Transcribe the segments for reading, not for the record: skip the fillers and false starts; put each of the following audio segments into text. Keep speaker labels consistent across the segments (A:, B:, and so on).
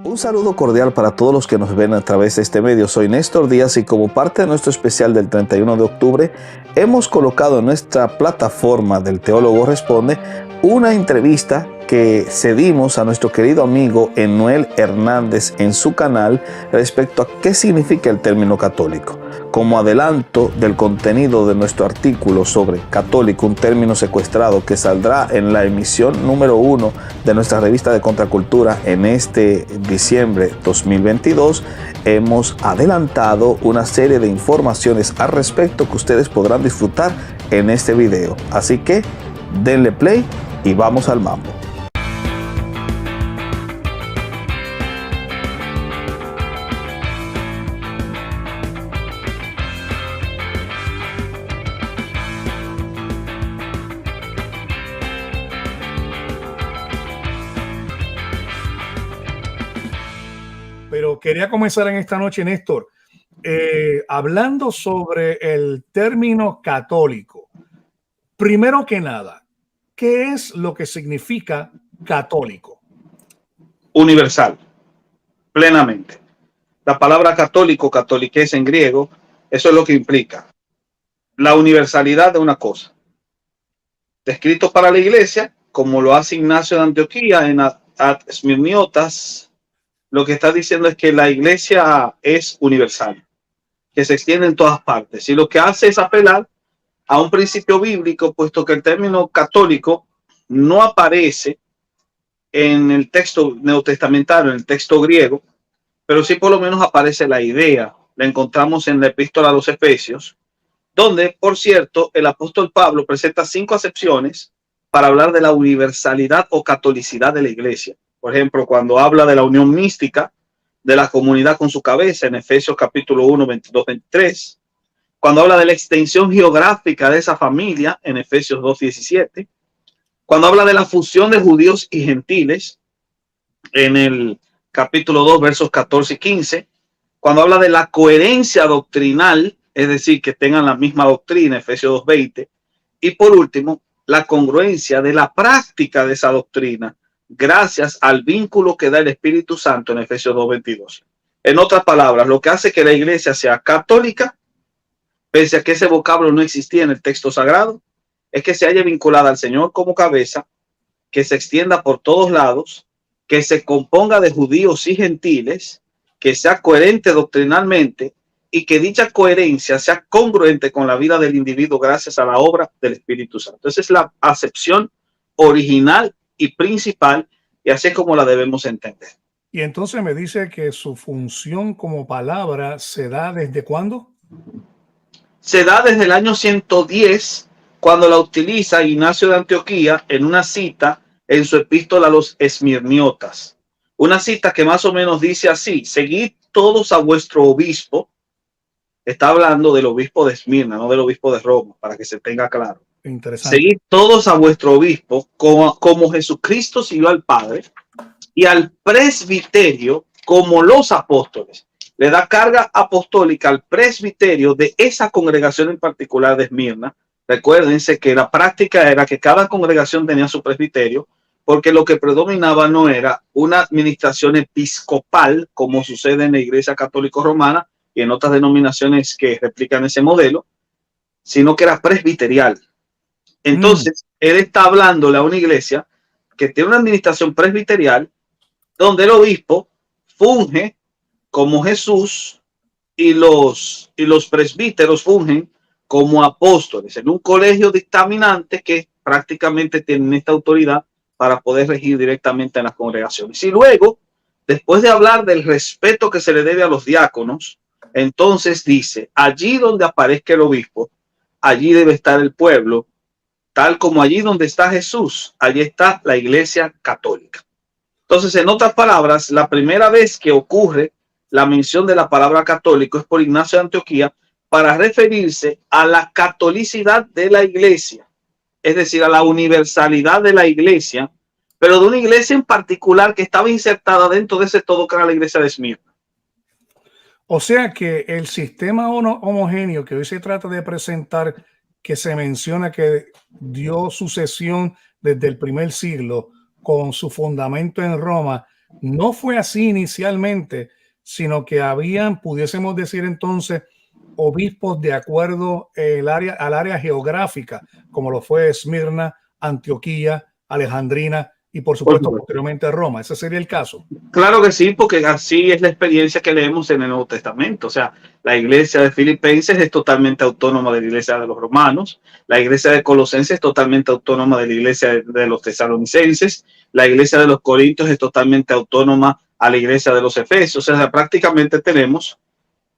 A: Un saludo cordial para todos los que nos ven a través de este medio. Soy Néstor Díaz y como parte de nuestro especial del 31 de octubre, hemos colocado en nuestra plataforma del Teólogo Responde una entrevista que cedimos a nuestro querido amigo Enuel Hernández en su canal respecto a qué significa el término católico. Como adelanto del contenido de nuestro artículo sobre católico, un término secuestrado, que saldrá en la emisión número 1 de nuestra revista de Contracultura en este diciembre 2022, hemos adelantado una serie de informaciones al respecto que ustedes podrán disfrutar en este video. Así que denle play y vamos al mambo.
B: Pero quería comenzar en esta noche, Néstor, hablando sobre el término católico. Primero que nada, ¿qué es lo que significa católico?
C: Universal, plenamente. La palabra católico, catoliqués en griego, eso es lo que implica la universalidad de una cosa. Descrito para la iglesia, como lo hace Ignacio de Antioquía en Ad Smirniotas, lo que está diciendo es que la iglesia es universal, que se extiende en todas partes. Y lo que hace es apelar a un principio bíblico, puesto que el término católico no aparece en el texto neotestamentario, en el texto griego, pero sí por lo menos aparece la idea. La encontramos en la epístola a los Efesios, donde, por cierto, el apóstol Pablo presenta 5 acepciones para hablar de la universalidad o catolicidad de la iglesia. Por ejemplo, cuando habla de la unión mística de la comunidad con su cabeza en Efesios capítulo 1, 22, 23. Cuando habla de la extensión geográfica de esa familia en Efesios 2, 17. Cuando habla de la fusión de judíos y gentiles en el capítulo 2, versos 14 y 15. Cuando habla de la coherencia doctrinal, es decir, que tengan la misma doctrina, Efesios 2, 20. Y por último, la congruencia de la práctica de esa doctrina gracias al vínculo que da el Espíritu Santo en Efesios 2:22. En otras palabras, lo que hace que la iglesia sea católica, pese a que ese vocablo no existía en el texto sagrado, es que se haya vinculada al Señor como cabeza, que se extienda por todos lados, que se componga de judíos y gentiles, que sea coherente doctrinalmente y que dicha coherencia sea congruente con la vida del individuo gracias a la obra del Espíritu Santo. Esa es la acepción original y principal, y así es como la debemos entender.
B: Y entonces me dice que su función como palabra se da ¿desde cuándo?
C: Se da desde el año 110, cuando la utiliza Ignacio de Antioquía en una cita en su epístola a los Esmirniotas. Una cita que más o menos dice así: seguid todos a vuestro obispo. Está hablando del obispo de Esmirna, no del obispo de Roma, para que se tenga claro.
B: Interesante.
C: Seguid todos a vuestro obispo, como Jesucristo siguió al Padre, y al presbiterio como los apóstoles. Le da carga apostólica al presbiterio de esa congregación en particular de Esmirna. Recuérdense que la práctica era que cada congregación tenía su presbiterio, porque lo que predominaba no era una administración episcopal, como sucede en la Iglesia Católica Romana y en otras denominaciones que replican ese modelo, sino que era presbiterial. Entonces, él está hablándole a una iglesia que tiene una administración presbiterial, donde el obispo funge como Jesús y los presbíteros fungen como apóstoles, en un colegio dictaminante que prácticamente tienen esta autoridad para poder regir directamente en las congregaciones. Y luego, después de hablar del respeto que se le debe a los diáconos, entonces dice: allí donde aparezca el obispo, allí debe estar el pueblo, tal como allí donde está Jesús, allí está la iglesia católica. Entonces, en otras palabras, la primera vez que ocurre la mención de la palabra católico es por Ignacio de Antioquía, para referirse a la catolicidad de la iglesia, es decir, a la universalidad de la iglesia, pero de una iglesia en particular que estaba insertada dentro de ese todo que era la iglesia de Esmirna.
B: O sea que el sistema homogéneo que hoy se trata de presentar, que se menciona que dio sucesión desde el primer siglo con su fundamento en Roma, No fue así inicialmente, sino que habían, pudiésemos decir entonces, obispos de acuerdo al área geográfica, como lo fue Esmirna, Antioquía, Alejandrina y por
C: Por
B: supuesto
C: supuesto.
B: posteriormente Roma. Ese sería el caso.
C: Claro que sí, porque así es la experiencia que leemos en el Nuevo Testamento. O sea, la iglesia de Filipenses es totalmente autónoma de la iglesia de los romanos, la iglesia de Colosenses es totalmente autónoma de la iglesia de los tesalonicenses, la iglesia de los Corintios es totalmente autónoma a la iglesia de los Efesios. O sea, prácticamente tenemos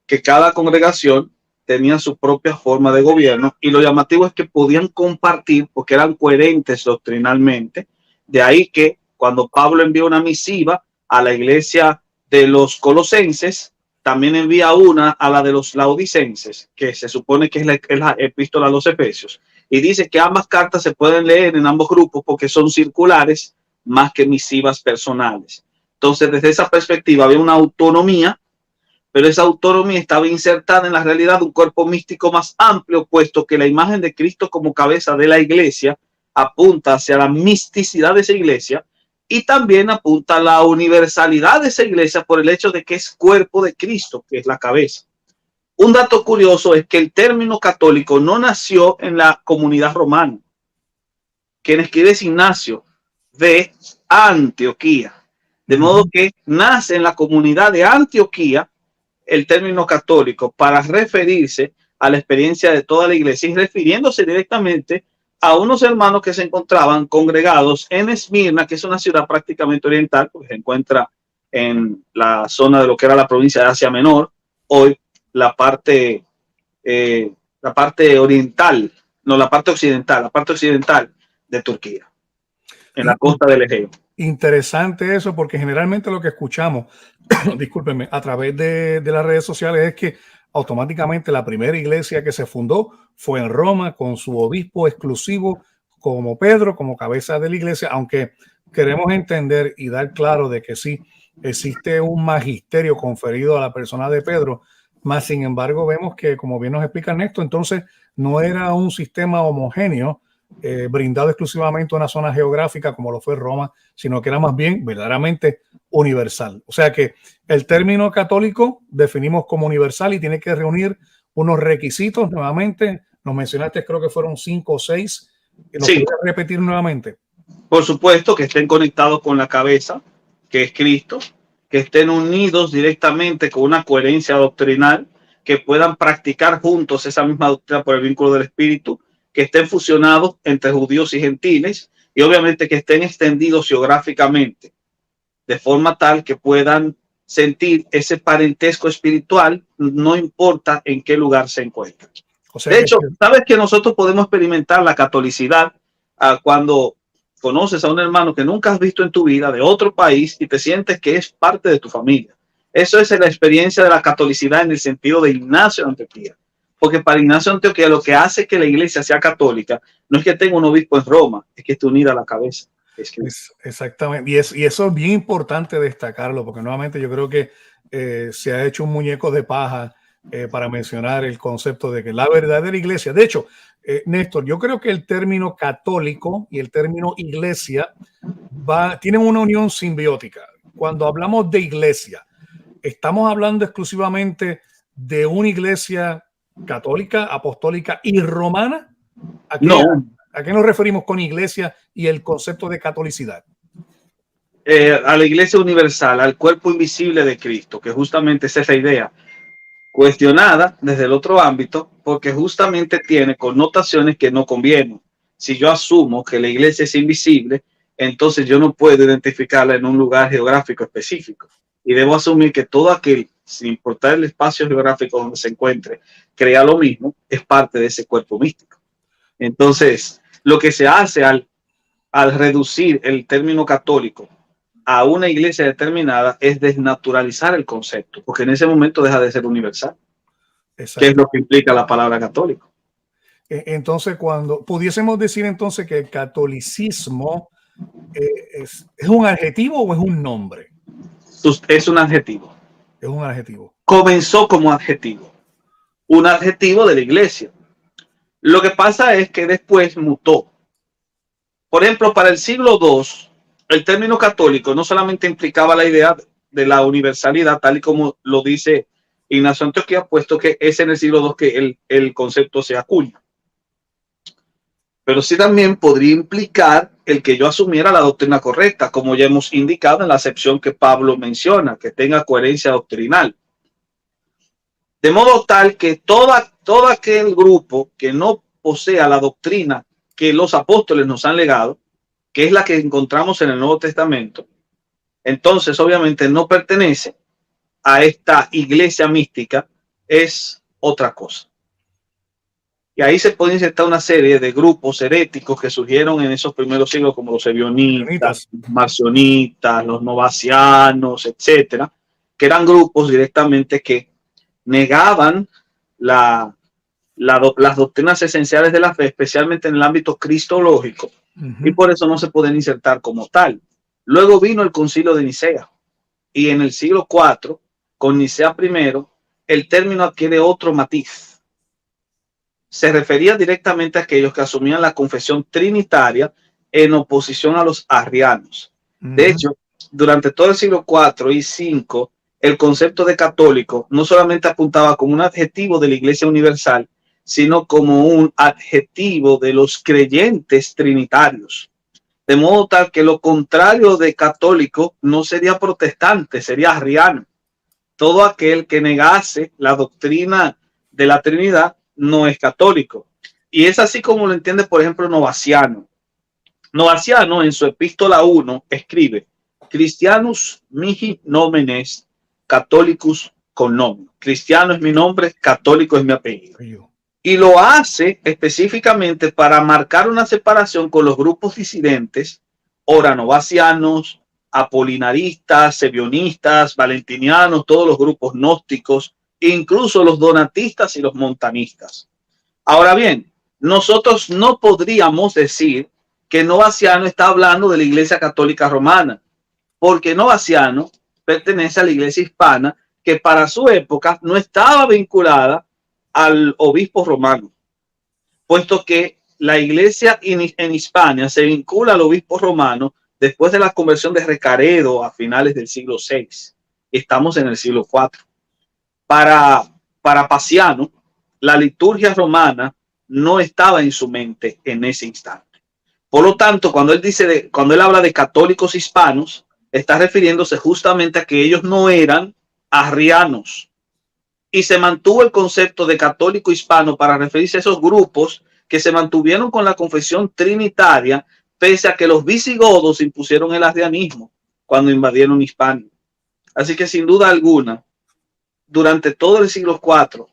C: que cada congregación tenía su propia forma de gobierno y lo llamativo es que podían compartir porque eran coherentes doctrinalmente. De ahí que cuando Pablo envía una misiva a la iglesia de los colosenses, también envía una a la de los laodicenses, que se supone que es la epístola a los efesios, y dice que ambas cartas se pueden leer en ambos grupos porque son circulares más que misivas personales. Entonces, desde esa perspectiva había una autonomía, pero esa autonomía estaba insertada en la realidad de un cuerpo místico más amplio, puesto que la imagen de Cristo como cabeza de la iglesia apunta hacia la misticidad de esa iglesia y también apunta a la universalidad de esa iglesia por el hecho de que es cuerpo de Cristo, que es la cabeza. Un dato curioso es que el término católico no nació en la comunidad romana. Quien escribe es Ignacio de Antioquía. De modo que nace en la comunidad de Antioquía el término católico para referirse a la experiencia de toda la iglesia y refiriéndose directamente a unos hermanos que se encontraban congregados en Esmirna, que es una ciudad prácticamente oriental, porque se encuentra en la zona de lo que era la provincia de Asia Menor, hoy la parte oriental, no, la parte occidental de Turquía, en la costa del Egeo.
B: Interesante eso, porque generalmente lo que escuchamos, discúlpenme, a través de las redes sociales es que automáticamente la primera iglesia que se fundó fue en Roma con su obispo exclusivo como Pedro, como cabeza de la iglesia, aunque queremos entender y dar claro de que sí existe un magisterio conferido a la persona de Pedro, más sin embargo vemos que, como bien nos explica Néstor, entonces no era un sistema homogéneo brindado exclusivamente a una zona geográfica como lo fue Roma, sino que era más bien verdaderamente universal. O sea que el término católico definimos como universal y tiene que reunir unos requisitos. Nuevamente, nos mencionaste, creo que fueron 5 o 6. ¿Nos
C: Sí,
B: puedes repetir nuevamente?
C: por supuesto que estén conectados con la cabeza, que es Cristo, que estén unidos directamente con una coherencia doctrinal, que puedan practicar juntos esa misma doctrina por el vínculo del Espíritu, que estén fusionados entre judíos y gentiles y obviamente que estén extendidos geográficamente de forma tal que puedan sentir ese parentesco espiritual, no importa en qué lugar se encuentren.
B: O sea,
C: De hecho, sabes que nosotros podemos experimentar la catolicidad cuando conoces a un hermano que nunca has visto en tu vida de otro país y te sientes que es parte de tu familia. Eso es la experiencia de la catolicidad en el sentido de Ignacio de Antioquía. Porque para Ignacio de Antioquía lo que hace que la iglesia sea católica no es que tenga un obispo en Roma, es que esté unida a la cabeza.
B: Exactamente. Y eso es bien importante destacarlo, porque nuevamente yo creo que se ha hecho un muñeco de paja para mencionar el concepto de que la verdadera iglesia, de hecho, Néstor, yo creo que el término católico y el término iglesia tienen una unión simbiótica. Cuando hablamos de iglesia, estamos hablando exclusivamente de una iglesia católica, apostólica y romana. ¿A qué nos referimos con iglesia y el concepto de catolicidad?
C: A la iglesia universal, al cuerpo invisible de Cristo, que justamente es esa idea, cuestionada desde el otro ámbito, porque justamente tiene connotaciones que no convienen. Si yo asumo que la iglesia es invisible, entonces yo no puedo identificarla en un lugar geográfico específico. Y debo asumir que todo aquel, sin importar el espacio geográfico donde se encuentre, crea lo mismo, es parte de ese cuerpo místico. Entonces, lo que se hace al reducir el término católico a una iglesia determinada es desnaturalizar el concepto, porque en ese momento deja de ser universal. ¿Qué es lo que implica la palabra católico?
B: Entonces, cuando pudiésemos decir entonces que el catolicismo ¿es un adjetivo o es un nombre?
C: Es un adjetivo.
B: Es un adjetivo.
C: Comenzó como adjetivo. Un adjetivo de la iglesia. Lo que pasa es que después mutó. Por ejemplo, para el siglo II, el término católico no solamente implicaba la idea de la universalidad, tal y como lo dice Ignacio Antioquía, puesto que es en el siglo II que el concepto se acuña. Pero sí también podría implicar el que yo asumiera la doctrina correcta, como ya hemos indicado en la acepción que Pablo menciona, que tenga coherencia doctrinal. De modo tal que todo aquel grupo que no posea la doctrina que los apóstoles nos han legado, que es la que encontramos en el Nuevo Testamento, entonces obviamente no pertenece a esta iglesia mística, es otra cosa. Y ahí se puede insertar una serie de grupos heréticos que surgieron en esos primeros siglos, como los ebionitas, los marcionitas, los novacianos, etcétera, que eran grupos directamente que negaban las doctrinas esenciales de la fe, especialmente en el ámbito cristológico, y por eso no se pueden insertar como tal. Luego vino el Concilio de Nicea, y en el siglo IV, con Nicea I, el término adquiere otro matiz. Se refería directamente a aquellos que asumían la confesión trinitaria en oposición a los arrianos. De hecho, durante todo el siglo IV y V, el concepto de católico no solamente apuntaba como un adjetivo de la Iglesia Universal, sino como un adjetivo de los creyentes trinitarios. De modo tal que lo contrario de católico no sería protestante, sería arriano. Todo aquel que negase la doctrina de la Trinidad no es católico. Y es así como lo entiende, por ejemplo, Novaciano. Novaciano en su epístola 1 escribe: Christianus mihi nomen est, Catholicus cognomen. Cristiano es mi nombre, católico es mi apellido. Y lo hace específicamente para marcar una separación con los grupos disidentes, oranovacianos, apolinaristas, sebionistas, valentinianos, todos los grupos gnósticos, incluso los donatistas y los montanistas. Ahora bien, nosotros no podríamos decir que Novaciano está hablando de la Iglesia Católica Romana, porque Novaciano pertenece a la Iglesia hispana, que para su época no estaba vinculada al obispo romano, puesto que la Iglesia en Hispania se vincula al obispo romano después de la conversión de Recaredo a finales del siglo VI. Estamos en el siglo IV. Para Paciano, la liturgia romana no estaba en su mente en ese instante. Por lo tanto, cuando él habla de católicos hispanos, está refiriéndose justamente a que ellos no eran arrianos. Y se mantuvo el concepto de católico hispano para referirse a esos grupos que se mantuvieron con la confesión trinitaria, pese a que los visigodos impusieron el arrianismo cuando invadieron Hispania. Así que sin duda alguna, durante todo el siglo IV,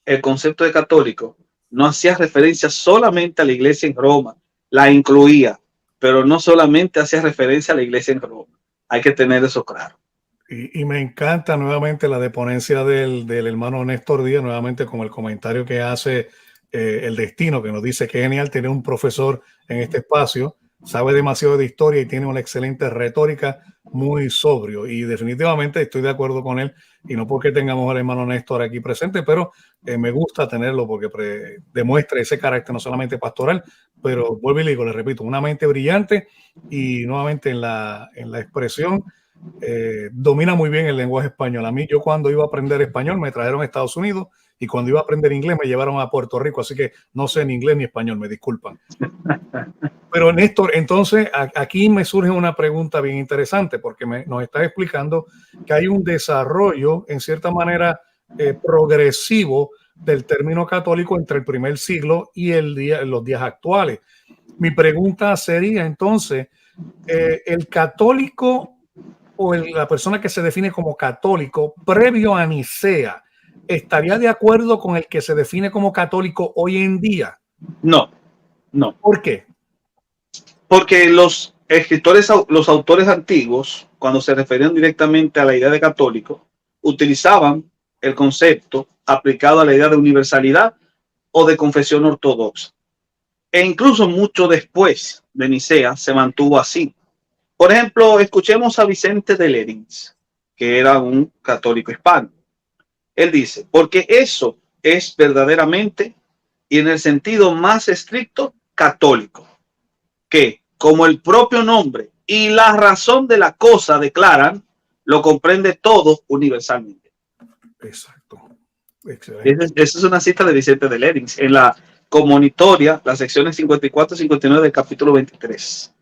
C: el concepto de católico no hacía referencia solamente a la iglesia en Roma, la incluía, pero no solamente hacía referencia a la iglesia en Roma. Hay que tener eso claro.
B: Y me encanta nuevamente la deponencia del hermano Néstor Díaz, nuevamente con el comentario que hace el destino, que nos dice que genial tener un profesor en este espacio, sabe demasiado de historia y tiene una excelente retórica, muy sobrio, y definitivamente estoy de acuerdo con él, y no porque tengamos al hermano Néstor aquí presente, pero me gusta tenerlo porque demuestra ese carácter no solamente pastoral, pero vuelvo y le digo, le repito, una mente brillante, y nuevamente en la expresión domina muy bien el lenguaje español. A mí, yo cuando iba a aprender español me trajeron a Estados Unidos, y cuando iba a aprender inglés me llevaron a Puerto Rico, así que no sé ni inglés ni español, me disculpan. Pero Néstor, entonces aquí me surge una pregunta bien interesante, porque nos estás explicando que hay un desarrollo en cierta manera progresivo del término católico entre el primer siglo y los días actuales. Mi pregunta sería entonces, ¿el católico o la persona que se define como católico previo a Nicea estaría de acuerdo con el que se define como católico hoy en día?
C: No, no.
B: ¿Por qué?
C: Porque los escritores, los autores antiguos, cuando se referían directamente a la idea de católico, utilizaban el concepto aplicado a la idea de universalidad o de confesión ortodoxa. E incluso mucho después de Nicea se mantuvo así. Por ejemplo, escuchemos a Vicente de Lérins, que era un católico hispano. Él dice, porque eso es verdaderamente y en el sentido más estricto católico, que, como el propio nombre y la razón de la cosa, declaran, lo comprende todo universalmente.
B: Exacto. Excelente.
C: Esa es una cita de Vicente de Lérins en la Comunitoria, las secciones 54 y 59 del capítulo 23.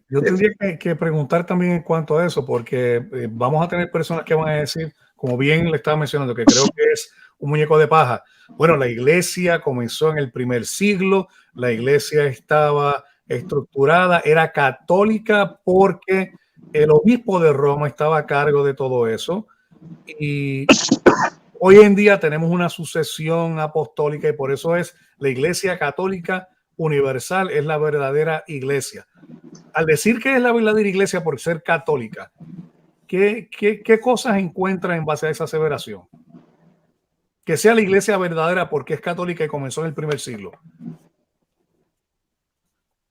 B: Yo tendría que preguntar también en cuanto a eso, porque vamos a tener personas que van a decir, como bien le estaba mencionando, que creo que es un muñeco de paja. Bueno, la iglesia comenzó en el primer siglo, la iglesia estaba estructurada, era católica porque el obispo de Roma estaba a cargo de todo eso. Y hoy en día tenemos una sucesión apostólica y por eso es la iglesia católica universal, es la verdadera iglesia. Al decir que es la verdadera iglesia por ser católica, ¿qué cosas encuentra en base a esa aseveración? Que sea la iglesia verdadera porque es católica y comenzó en el primer siglo.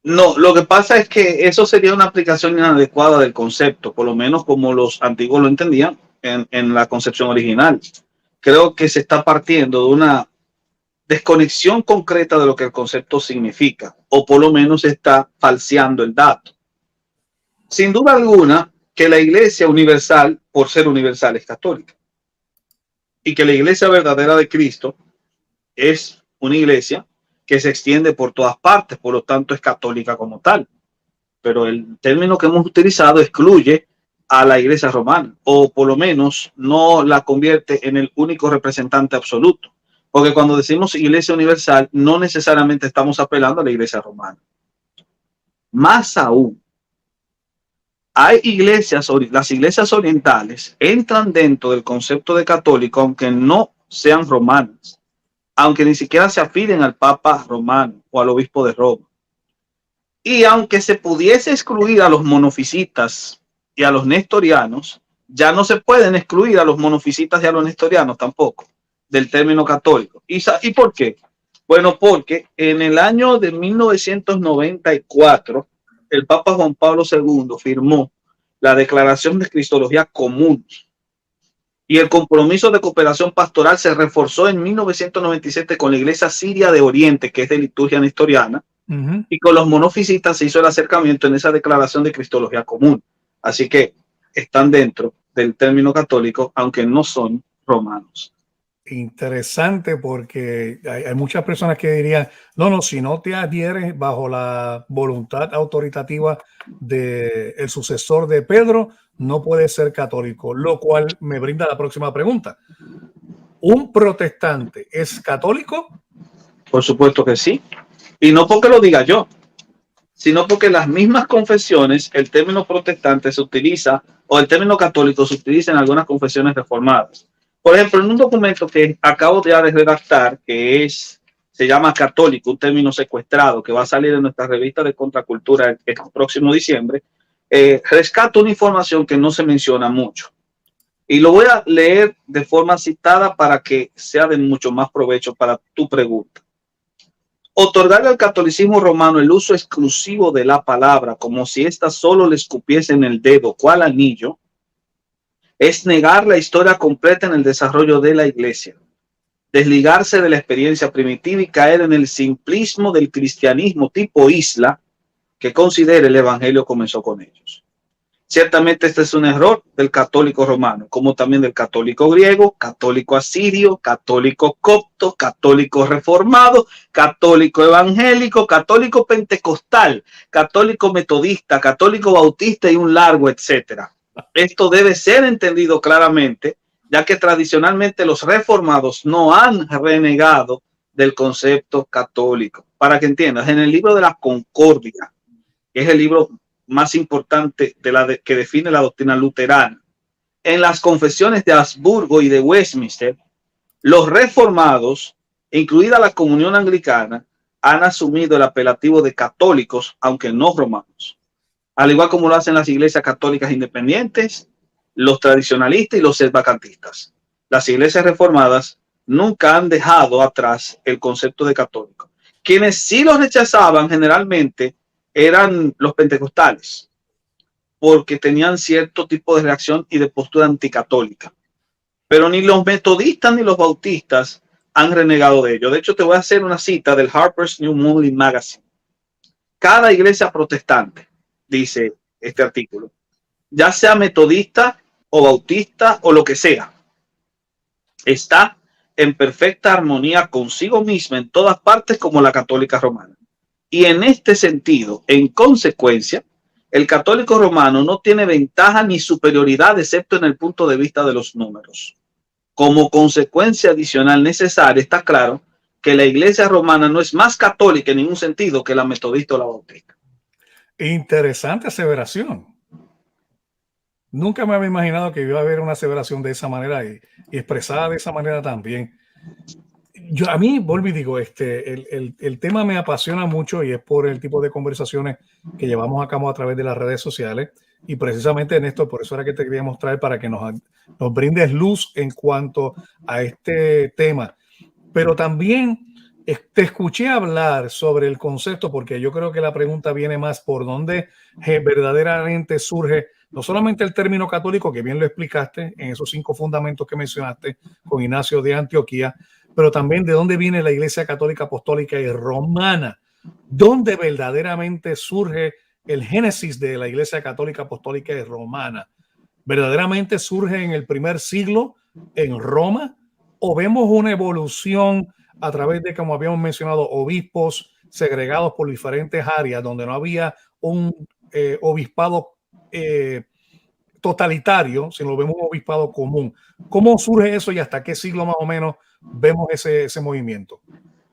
C: No, lo que pasa es que eso sería una aplicación inadecuada del concepto, por lo menos como los antiguos lo entendían en la concepción original. Creo que se está partiendo de una desconexión concreta de lo que el concepto significa, o por lo menos está falseando el dato. Sin duda alguna que la iglesia universal, por ser universal, es católica. Y que la iglesia verdadera de Cristo es una iglesia que se extiende por todas partes, por lo tanto es católica como tal. Pero el término que hemos utilizado excluye a la iglesia romana, o por lo menos no la convierte en el único representante absoluto. Porque cuando decimos iglesia universal, no necesariamente estamos apelando a la iglesia romana. Más aún, hay iglesias, las iglesias orientales entran dentro del concepto de católico, aunque no sean romanas, aunque ni siquiera se afilen al Papa romano o al obispo de Roma. Y aunque se pudiese excluir a los monofisitas y a los nestorianos, ya no se pueden excluir a los monofisitas y a los nestorianos tampoco del término católico. ¿Y por qué? Bueno, porque en el año de 1994, el Papa Juan Pablo II firmó la Declaración de Cristología Común y el compromiso de cooperación pastoral se reforzó en 1997 con la Iglesia Siria de Oriente, que es de liturgia nestoriana, y con los monofisitas se hizo el acercamiento en esa Declaración de Cristología Común. Así que están dentro del término católico, aunque no son romanos.
B: Interesante, porque hay muchas personas que dirían, no, si no te adhieres bajo la voluntad autoritativa del sucesor de Pedro, no puedes ser católico, lo cual me brinda la próxima pregunta. ¿Un protestante es católico?
C: Por supuesto que sí. Y no porque lo diga yo, sino porque las mismas confesiones, el término protestante se utiliza, o el término católico se utiliza en algunas confesiones reformadas. Por ejemplo, en un documento que acabo de redactar, que se llama Católico, un término secuestrado, que va a salir en nuestra revista de Contracultura el próximo diciembre, rescato una información que no se menciona mucho. Y lo voy a leer de forma citada para que sea de mucho más provecho para tu pregunta. Otorgarle al catolicismo romano el uso exclusivo de la palabra, como si ésta solo le escupiese en el dedo, cual anillo, es negar la historia completa en el desarrollo de la iglesia, desligarse de la experiencia primitiva y caer en el simplismo del cristianismo tipo isla que considere el evangelio comenzó con ellos. Ciertamente este es un error del católico romano, como también del católico griego, católico asirio, católico copto, católico reformado, católico evangélico, católico pentecostal, católico metodista, católico bautista y un largo etcétera. Esto debe ser entendido claramente, ya que tradicionalmente los reformados no han renegado del concepto católico. Para que entiendas, en el libro de la Concordia, que es el libro más importante que define la doctrina luterana, en las confesiones de Habsburgo y de Westminster, los reformados, incluida la comunión anglicana, han asumido el apelativo de católicos, aunque no romanos. Al igual como lo hacen las iglesias católicas independientes, los tradicionalistas y los sedvacantistas. Las iglesias reformadas nunca han dejado atrás el concepto de católico. Quienes sí lo rechazaban generalmente eran los pentecostales, porque tenían cierto tipo de reacción y de postura anticatólica. Pero ni los metodistas ni los bautistas han renegado de ello. De hecho, te voy a hacer una cita del Harper's New Monthly Magazine. Cada iglesia protestante dice este artículo, ya sea metodista o bautista o lo que sea, está en perfecta armonía consigo misma en todas partes como la católica romana. Y en este sentido, en consecuencia, el católico romano no tiene ventaja ni superioridad excepto en el punto de vista de los números. Como consecuencia adicional necesaria, está claro que la iglesia romana no es más católica en ningún sentido que la metodista o la bautista.
B: Interesante aseveración. Nunca me había imaginado que iba a haber una aseveración de esa manera y expresada de esa manera también. A mí, vuelvo y digo, el tema me apasiona mucho y es por el tipo de conversaciones que llevamos a cabo a través de las redes sociales. Y precisamente, Néstor, por eso era que te quería mostrar para que nos brindes luz en cuanto a este tema. Pero también te escuché hablar sobre el concepto, porque yo creo que la pregunta viene más por dónde verdaderamente surge no solamente el término católico, que bien lo explicaste en esos 5 fundamentos que mencionaste con Ignacio de Antioquía, pero también de dónde viene la Iglesia Católica Apostólica y Romana, dónde verdaderamente surge el génesis de la Iglesia Católica Apostólica y Romana. ¿Verdaderamente surge en el primer siglo en Roma o vemos una evolución a través de, como habíamos mencionado, obispos segregados por diferentes áreas donde no había un obispado totalitario, sino lo vemos un obispado común? ¿Cómo surge eso y hasta qué siglo más o menos vemos ese movimiento?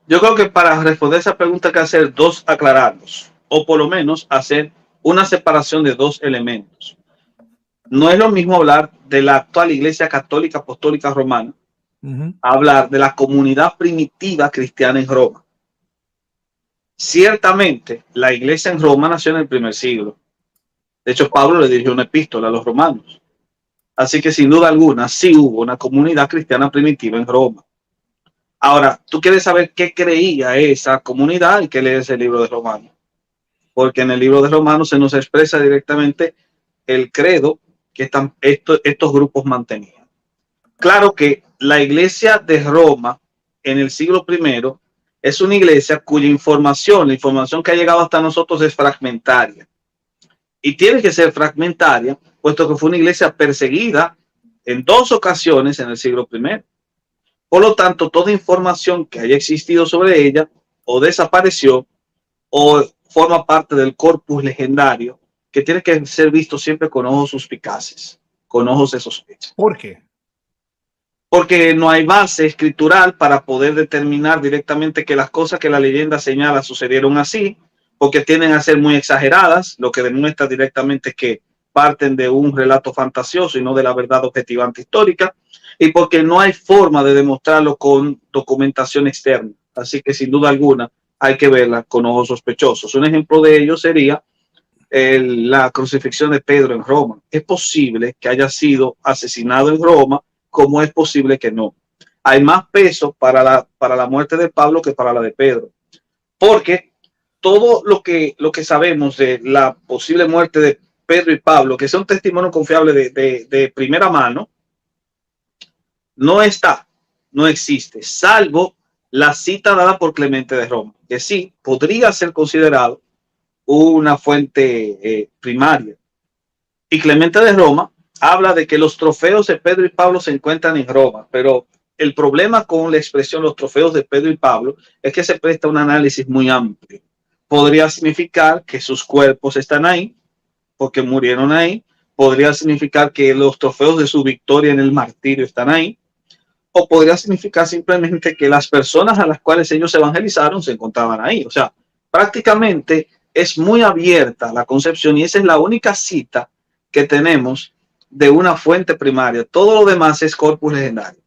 C: Yo creo que para responder esa pregunta hay que hacer 2 aclarados, o por lo menos hacer una separación de 2 elementos. No es lo mismo hablar de la actual Iglesia Católica Apostólica Romana, hablar de la comunidad primitiva cristiana en Roma. Ciertamente, la iglesia en Roma nació en el primer siglo. De hecho, Pablo le dirigió una epístola a los romanos. Así que sin duda alguna, sí hubo una comunidad cristiana primitiva en Roma. Ahora, tú quieres saber qué creía esa comunidad y qué lees el libro de Romanos. Porque en el libro de Romanos se nos expresa directamente el credo que estos grupos mantenían. Claro que la iglesia de Roma en el siglo I es una iglesia cuya información, la información que ha llegado hasta nosotros es fragmentaria. Y tiene que ser fragmentaria, puesto que fue una iglesia perseguida en 2 ocasiones en el siglo I. Por lo tanto, toda información que haya existido sobre ella o desapareció o forma parte del corpus legendario que tiene que ser visto siempre con ojos suspicaces, con ojos de sospecha.
B: ¿Por qué?
C: Porque no hay base escritural para poder determinar directamente que las cosas que la leyenda señala sucedieron así, porque tienden a ser muy exageradas, lo que demuestra directamente que parten de un relato fantasioso y no de la verdad objetiva histórica, y porque no hay forma de demostrarlo con documentación externa. Así que sin duda alguna hay que verla con ojos sospechosos. Un ejemplo de ello sería la crucifixión de Pedro en Roma. Es posible que haya sido asesinado en Roma, como es posible que no. Hay más peso para la muerte de Pablo que para la de Pedro, porque todo lo que sabemos de la posible muerte de Pedro y Pablo, que es un testimonio confiable de primera mano, no existe, salvo la cita dada por Clemente de Roma, que sí podría ser considerado una fuente primaria. Y Clemente de Roma habla de que los trofeos de Pedro y Pablo se encuentran en Roma, pero el problema con la expresión los trofeos de Pedro y Pablo es que se presta un análisis muy amplio. Podría significar que sus cuerpos están ahí porque murieron ahí, podría significar que los trofeos de su victoria en el martirio están ahí, o podría significar simplemente que las personas a las cuales ellos evangelizaron se encontraban ahí. O sea, prácticamente es muy abierta la concepción y esa es la única cita que tenemos de una fuente primaria. Todo lo demás es corpus legendario.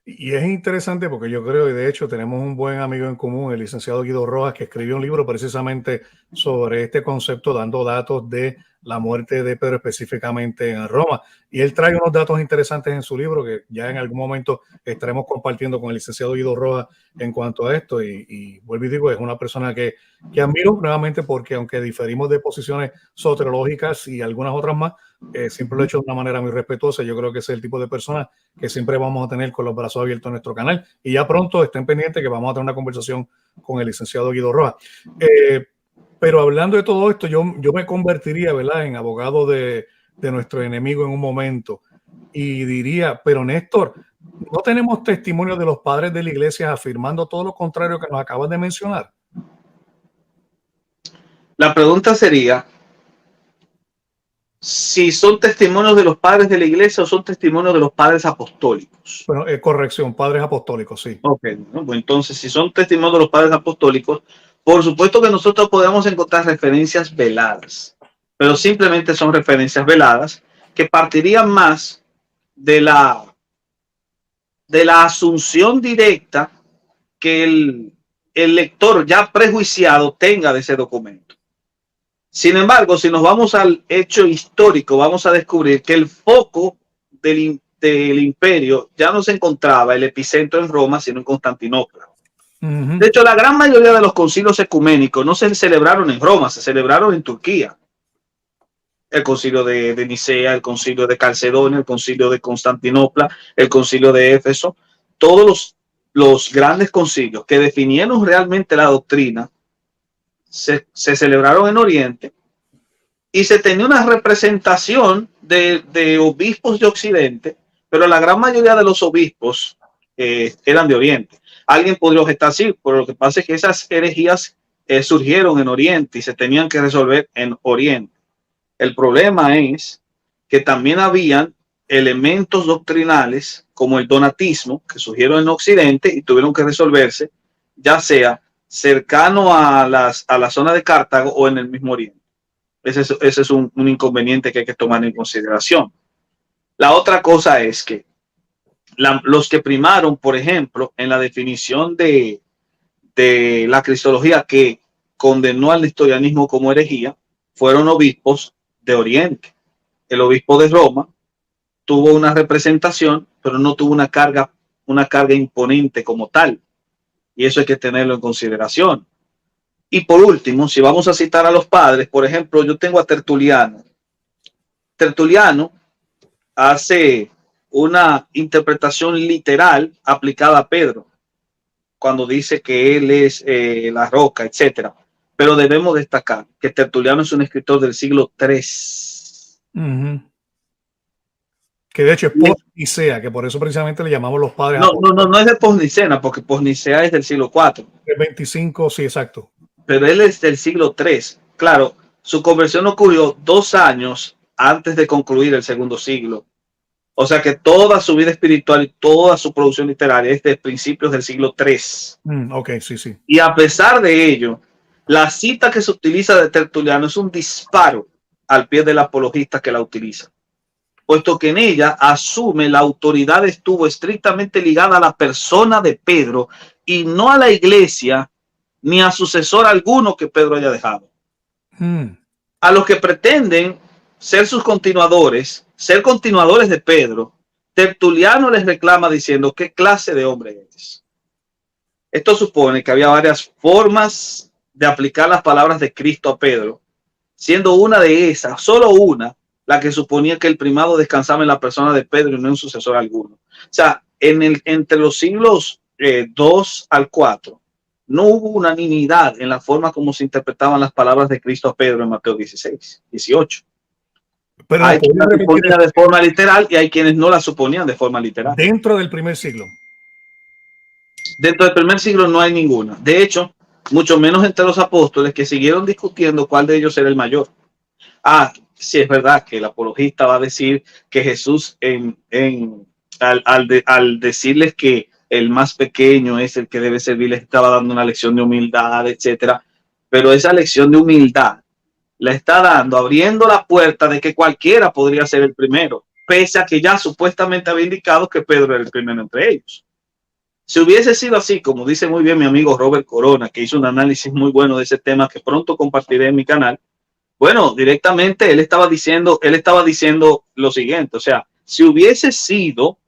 B: Y es interesante porque yo creo, y de hecho tenemos un buen amigo en común, el licenciado Guido Rojas, que escribió un libro precisamente sobre este concepto, dando datos de la muerte de Pedro específicamente en Roma. Y él trae unos datos interesantes en su libro que ya en algún momento estaremos compartiendo con el licenciado Guido Rojas en cuanto a esto. Y vuelvo y digo, es una persona que admiro nuevamente porque aunque diferimos de posiciones soteriológicas y algunas otras más, siempre lo he hecho de una manera muy respetuosa. Yo creo que ese es el tipo de persona que siempre vamos a tener con los brazos abiertos en nuestro canal. Y ya pronto estén pendientes que vamos a tener una conversación con el licenciado Guido Rojas. Pero hablando de todo esto, yo me convertiría, ¿verdad?, en abogado de nuestro enemigo en un momento y diría, pero Néstor, no tenemos testimonio de los padres de la iglesia afirmando todo lo contrario que nos acabas de mencionar.
C: La pregunta sería si son testimonios de los padres de la iglesia o son testimonios de los padres apostólicos.
B: Bueno, corrección, padres apostólicos, sí.
C: Ok, ¿no? Pues entonces, si son testimonios de los padres apostólicos, por supuesto que nosotros podemos encontrar referencias veladas, pero simplemente son referencias veladas que partirían más de la asunción directa que el lector ya prejuiciado tenga de ese documento. Sin embargo, si nos vamos al hecho histórico, vamos a descubrir que el foco del imperio ya no se encontraba el epicentro en Roma, sino en Constantinopla. De hecho, la gran mayoría de los concilios ecuménicos no se celebraron en Roma, se celebraron en Turquía. El concilio de Nicea, el concilio de Calcedonia, el concilio de Constantinopla, el concilio de Éfeso, todos los grandes concilios que definieron realmente la doctrina se celebraron en Oriente y se tenía una representación de obispos de Occidente, pero la gran mayoría de los obispos eran de Oriente. Alguien podría objetar, sí, pero lo que pasa es que esas herejías surgieron en Oriente y se tenían que resolver en Oriente. El problema es que también habían elementos doctrinales como el donatismo que surgieron en Occidente y tuvieron que resolverse, ya sea cercano a la zona de Cartago o en el mismo Oriente. Ese es un inconveniente que hay que tomar en consideración. La otra cosa es que los que primaron, por ejemplo, en la definición de la cristología que condenó al nestorianismo como herejía, fueron obispos de Oriente. El obispo de Roma tuvo una representación, pero no tuvo una carga imponente como tal. Y eso hay que tenerlo en consideración. Y por último, si vamos a citar a los padres, por ejemplo, yo tengo a Tertuliano. Tertuliano hace una interpretación literal aplicada a Pedro, cuando dice que él es la roca, etcétera. Pero debemos destacar que Tertuliano es un escritor del siglo III.
B: Que de hecho es post-Nicea, que por eso precisamente le llamamos los padres.
C: No es de post-Nicena, porque post-Nicea es del siglo IV.
B: El 25, sí, exacto.
C: Pero él es del siglo III. Claro, su conversión ocurrió 2 años antes de concluir el segundo siglo. O sea que toda su vida espiritual y toda su producción literaria es de principios del siglo III.
B: Ok, sí, sí.
C: Y a pesar de ello, la cita que se utiliza de Tertuliano es un disparo al pie del apologista que la utiliza, puesto que en ella asume la autoridad estuvo estrictamente ligada a la persona de Pedro y no a la iglesia ni a sucesor alguno que Pedro haya dejado. A los que pretenden ser sus continuadores, ser continuadores de Pedro, Tertuliano les reclama diciendo: ¿qué clase de hombre eres? Esto supone que había varias formas de aplicar las palabras de Cristo a Pedro, siendo una de esas, solo una, la que suponía que el primado descansaba en la persona de Pedro y no en sucesor alguno. O sea, entre los siglos 2 al 4, no hubo unanimidad en la forma como se interpretaban las palabras de Cristo a Pedro en Mateo 16, 18. Pero hay quienes la suponían de forma literal y hay quienes no la suponían de forma literal.
B: Dentro del primer siglo.
C: Dentro del primer siglo no hay ninguna. De hecho, mucho menos entre los apóstoles, que siguieron discutiendo cuál de ellos era el mayor. Sí, es verdad que el apologista va a decir que Jesús al decirles que el más pequeño es el que debe servir, les estaba dando una lección de humildad, etcétera. Pero esa lección de humildad la está dando abriendo la puerta de que cualquiera podría ser el primero, pese a que ya supuestamente había indicado que Pedro era el primero entre ellos. Si hubiese sido así, como dice muy bien mi amigo Robert Corona, que hizo un análisis muy bueno de ese tema que pronto compartiré en mi canal, bueno, directamente él estaba diciendo lo siguiente: o sea, si hubiese sido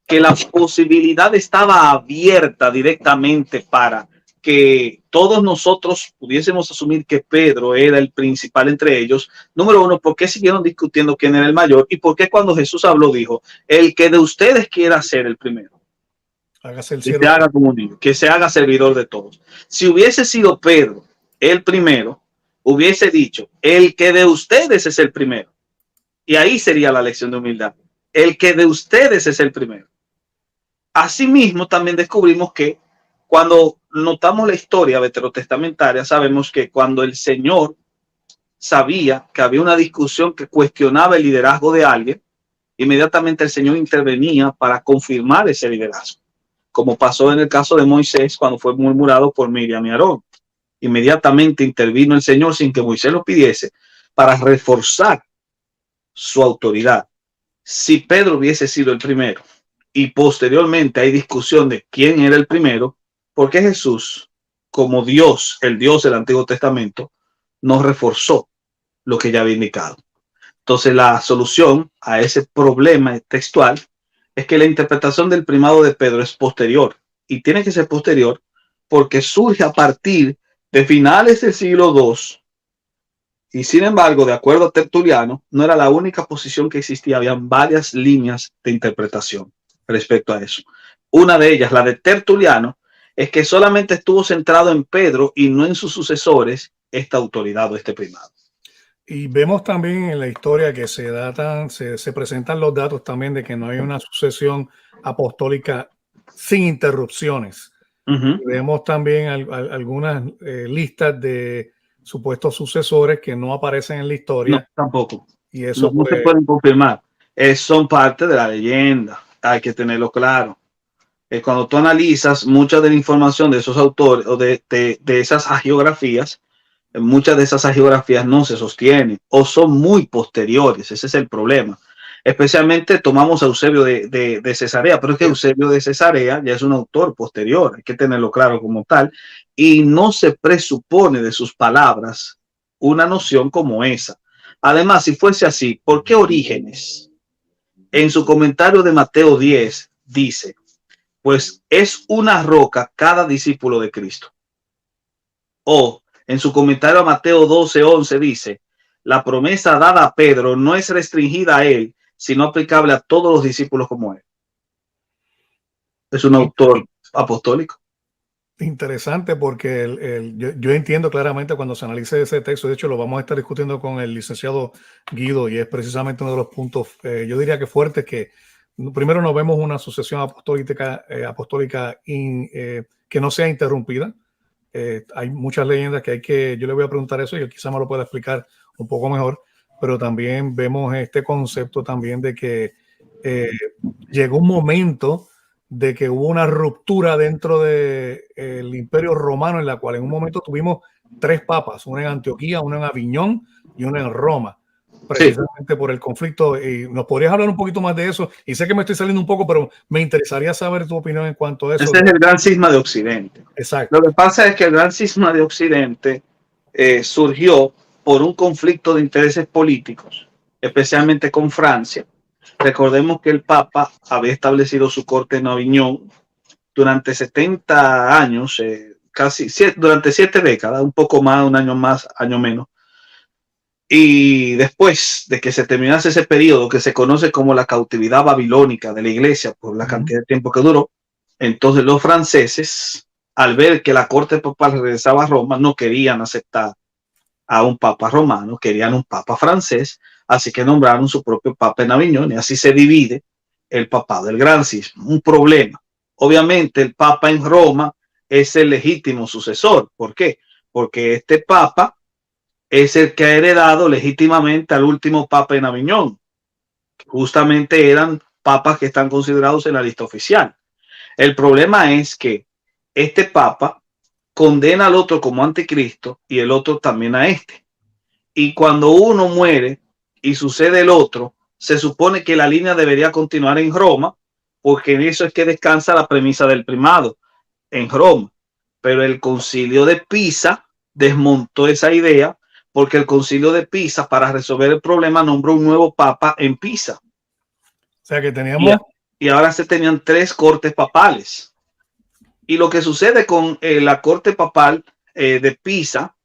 C: que la posibilidad estaba abierta directamente para que todos nosotros pudiésemos asumir que Pedro era el principal entre ellos, número uno, ¿por qué siguieron discutiendo quién era el mayor? ¿Y por qué cuando Jesús habló dijo: el que de ustedes quiera ser el primero, que se haga servidor de todos? Si hubiese sido Pedro el primero, hubiese dicho, el que de ustedes es el primero. Y ahí sería la lección de humildad. El que de ustedes es el primero. Asimismo, también descubrimos que cuando notamos la historia veterotestamentaria, sabemos que cuando el Señor sabía que había una discusión que cuestionaba el liderazgo de alguien, inmediatamente el Señor intervenía para confirmar ese liderazgo, como pasó en el caso de Moisés cuando fue murmurado por Miriam y Aarón. Inmediatamente intervino el Señor sin que Moisés lo pidiese para reforzar su autoridad. Si Pedro hubiese sido el primero y posteriormente hay discusión de quién era el primero, porque Jesús, como Dios, el Dios del Antiguo Testamento, nos reforzó lo que ya había indicado. Entonces la solución a ese problema textual es que la interpretación del primado de Pedro es posterior, y tiene que ser posterior porque surge a partir de finales del siglo II, y sin embargo, de acuerdo a Tertuliano, no era la única posición que existía, habían varias líneas de interpretación respecto a eso. Una de ellas, la de Tertuliano, es que solamente estuvo centrado en Pedro y no en sus sucesores esta autoridad o este primado.
B: Y vemos también en la historia que se presentan los datos también de que no hay una sucesión apostólica sin interrupciones. Vemos también algunas listas de supuestos sucesores que no aparecen en la historia.
C: No, tampoco.
B: Y eso
C: no se pueden confirmar. Son parte de la leyenda. Hay que tenerlo claro. Cuando tú analizas mucha de la información de esos autores o de esas hagiografías, muchas de esas hagiografías no se sostienen o son muy posteriores. Ese es el problema. Especialmente tomamos a Eusebio de Cesarea, pero es que Eusebio de Cesarea ya es un autor posterior, hay que tenerlo claro como tal, y no se presupone de sus palabras una noción como esa. Además, si fuese así, ¿por qué Orígenes en su comentario de Mateo 10 dice, pues es una roca cada discípulo de Cristo? O en su comentario a Mateo 12:11 dice, la promesa dada a Pedro no es restringida a él, sino aplicable a todos los discípulos como él. Es un autor apostólico.
B: Interesante porque yo entiendo claramente cuando se analice ese texto, de hecho lo vamos a estar discutiendo con el licenciado Guido y es precisamente uno de los puntos, yo diría que fuertes, que primero no vemos una sucesión apostólica que no sea interrumpida. Hay muchas leyendas que yo le voy a preguntar eso y él quizá me lo pueda explicar un poco mejor, pero también vemos este concepto también de que llegó un momento de que hubo una ruptura dentro del Imperio Romano en la cual en un momento tuvimos 3 papas, una en Antioquía, una en Aviñón y una en Roma, precisamente por el conflicto. Y ¿nos podrías hablar un poquito más de eso? Y sé que me estoy saliendo un poco, pero me interesaría saber tu opinión en cuanto a eso.
C: Este es el gran cisma de Occidente.
B: Exacto.
C: Lo que pasa es que el gran cisma de Occidente surgió por un conflicto de intereses políticos, especialmente con Francia. Recordemos que el Papa había establecido su corte en Aviñón durante 70 años, durante 7 décadas, un poco más, un año más, año menos. Y después de que se terminase ese periodo que se conoce como la cautividad babilónica de la iglesia por la cantidad de tiempo que duró, entonces los franceses, al ver que la corte papal regresaba a Roma, no querían aceptar a un papa romano, querían un papa francés, así que nombraron su propio papa en Aviñón y así se divide el papado, el gran cisma, un problema. Obviamente el papa en Roma es el legítimo sucesor. ¿Por qué? Porque este papa es el que ha heredado legítimamente al último papa en Aviñón. Justamente eran papas que están considerados en la lista oficial. El problema es que este papa condena al otro como anticristo y el otro también a este. Y cuando uno muere y sucede el otro, se supone que la línea debería continuar en Roma, porque en eso es que descansa la premisa del primado, en Roma. Pero el concilio de Pisa desmontó esa idea, porque el concilio de Pisa, para resolver el problema, nombró un nuevo papa en Pisa.
B: O sea que teníamos...
C: Y ahora se tenían 3 cortes papales. Y lo que sucede con la corte papal de Pisa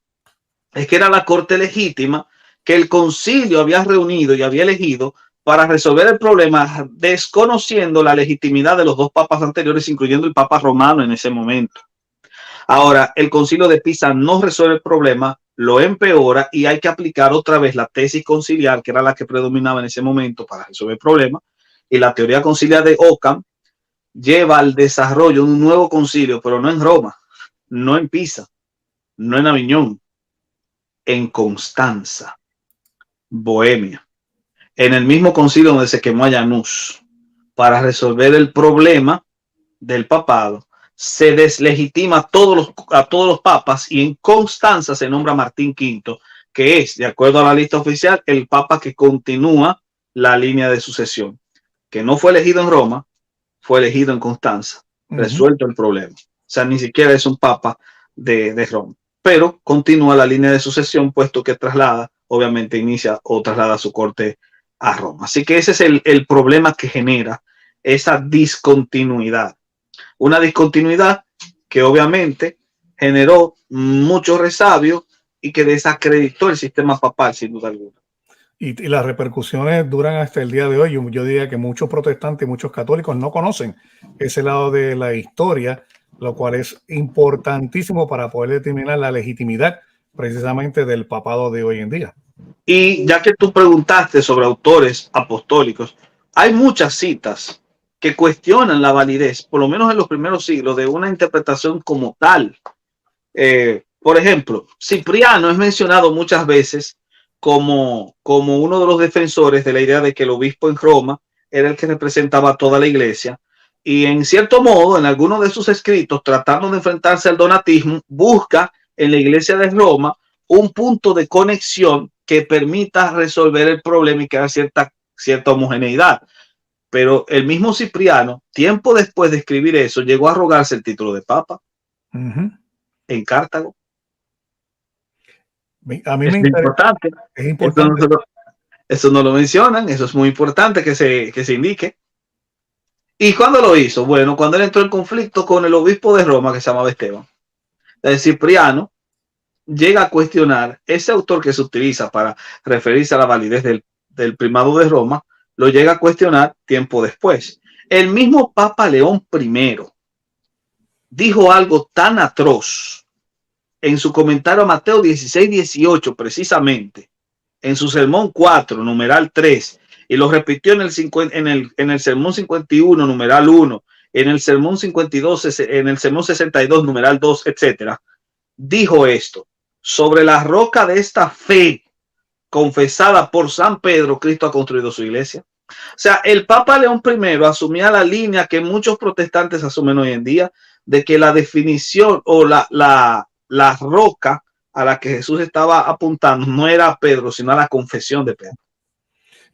C: es que era la corte legítima que el concilio había reunido y había elegido para resolver el problema, desconociendo la legitimidad de los 2 papas anteriores, incluyendo el papa romano en ese momento. Ahora, el concilio de Pisa no resuelve el problema lo empeora y hay que aplicar otra vez la tesis conciliar, que era la que predominaba en ese momento para resolver el problema, y la teoría conciliar de Occam lleva al desarrollo de un nuevo concilio, pero no en Roma, no en Pisa, no en Aviñón, en Constanza, Bohemia, en el mismo concilio donde se quemó a Janus, para resolver el problema del papado. Se deslegitima a todos los papas y en Constanza se nombra Martín V, que es, de acuerdo a la lista oficial, el papa que continúa la línea de sucesión, que no fue elegido en Roma, fue elegido en Constanza, resuelto el problema. O sea, ni siquiera es un papa de Roma, pero continúa la línea de sucesión, puesto que traslada, obviamente inicia o traslada su corte a Roma. Así que ese es el problema que genera esa discontinuidad. Una discontinuidad que obviamente generó mucho resabio y que desacreditó el sistema papal, sin duda alguna.
B: Y las repercusiones duran hasta el día de hoy. Yo diría que muchos protestantes y muchos católicos no conocen ese lado de la historia, lo cual es importantísimo para poder determinar la legitimidad precisamente del papado de hoy en día.
C: Y ya que tú preguntaste sobre autores apostólicos, hay muchas citas que cuestionan la validez, por lo menos en los primeros siglos, de una interpretación como tal. Por ejemplo, Cipriano es mencionado muchas veces como uno de los defensores de la idea de que el obispo en Roma era el que representaba a toda la iglesia, y en cierto modo, en algunos de sus escritos, tratando de enfrentarse al donatismo, busca en la iglesia de Roma un punto de conexión que permita resolver el problema y que haya cierta homogeneidad. Pero el mismo Cipriano, tiempo después de escribir eso, llegó a rogarse el título de papa en Cartago.
B: A mí me interesa. Es importante.
C: Eso no lo mencionan, eso es muy importante que se indique. ¿Y cuándo lo hizo? Bueno, cuando él entró en conflicto con el obispo de Roma, que se llamaba Esteban. El Cipriano llega a cuestionar ese autor que se utiliza para referirse a la validez del primado de Roma, lo llega a cuestionar tiempo después. El mismo Papa León I dijo algo tan atroz en su comentario a Mateo 16-18, precisamente, en su sermón 4, numeral 3, y lo repitió en el sermón 51, numeral 1, en el sermón 52, en el sermón 62, numeral 2, etcétera. Dijo esto: sobre la roca de esta fe confesada por San Pedro, Cristo ha construido su iglesia. O sea, el Papa León I asumía la línea que muchos protestantes asumen hoy en día, de que la definición o la roca a la que Jesús estaba apuntando no era a Pedro, sino a la confesión de Pedro.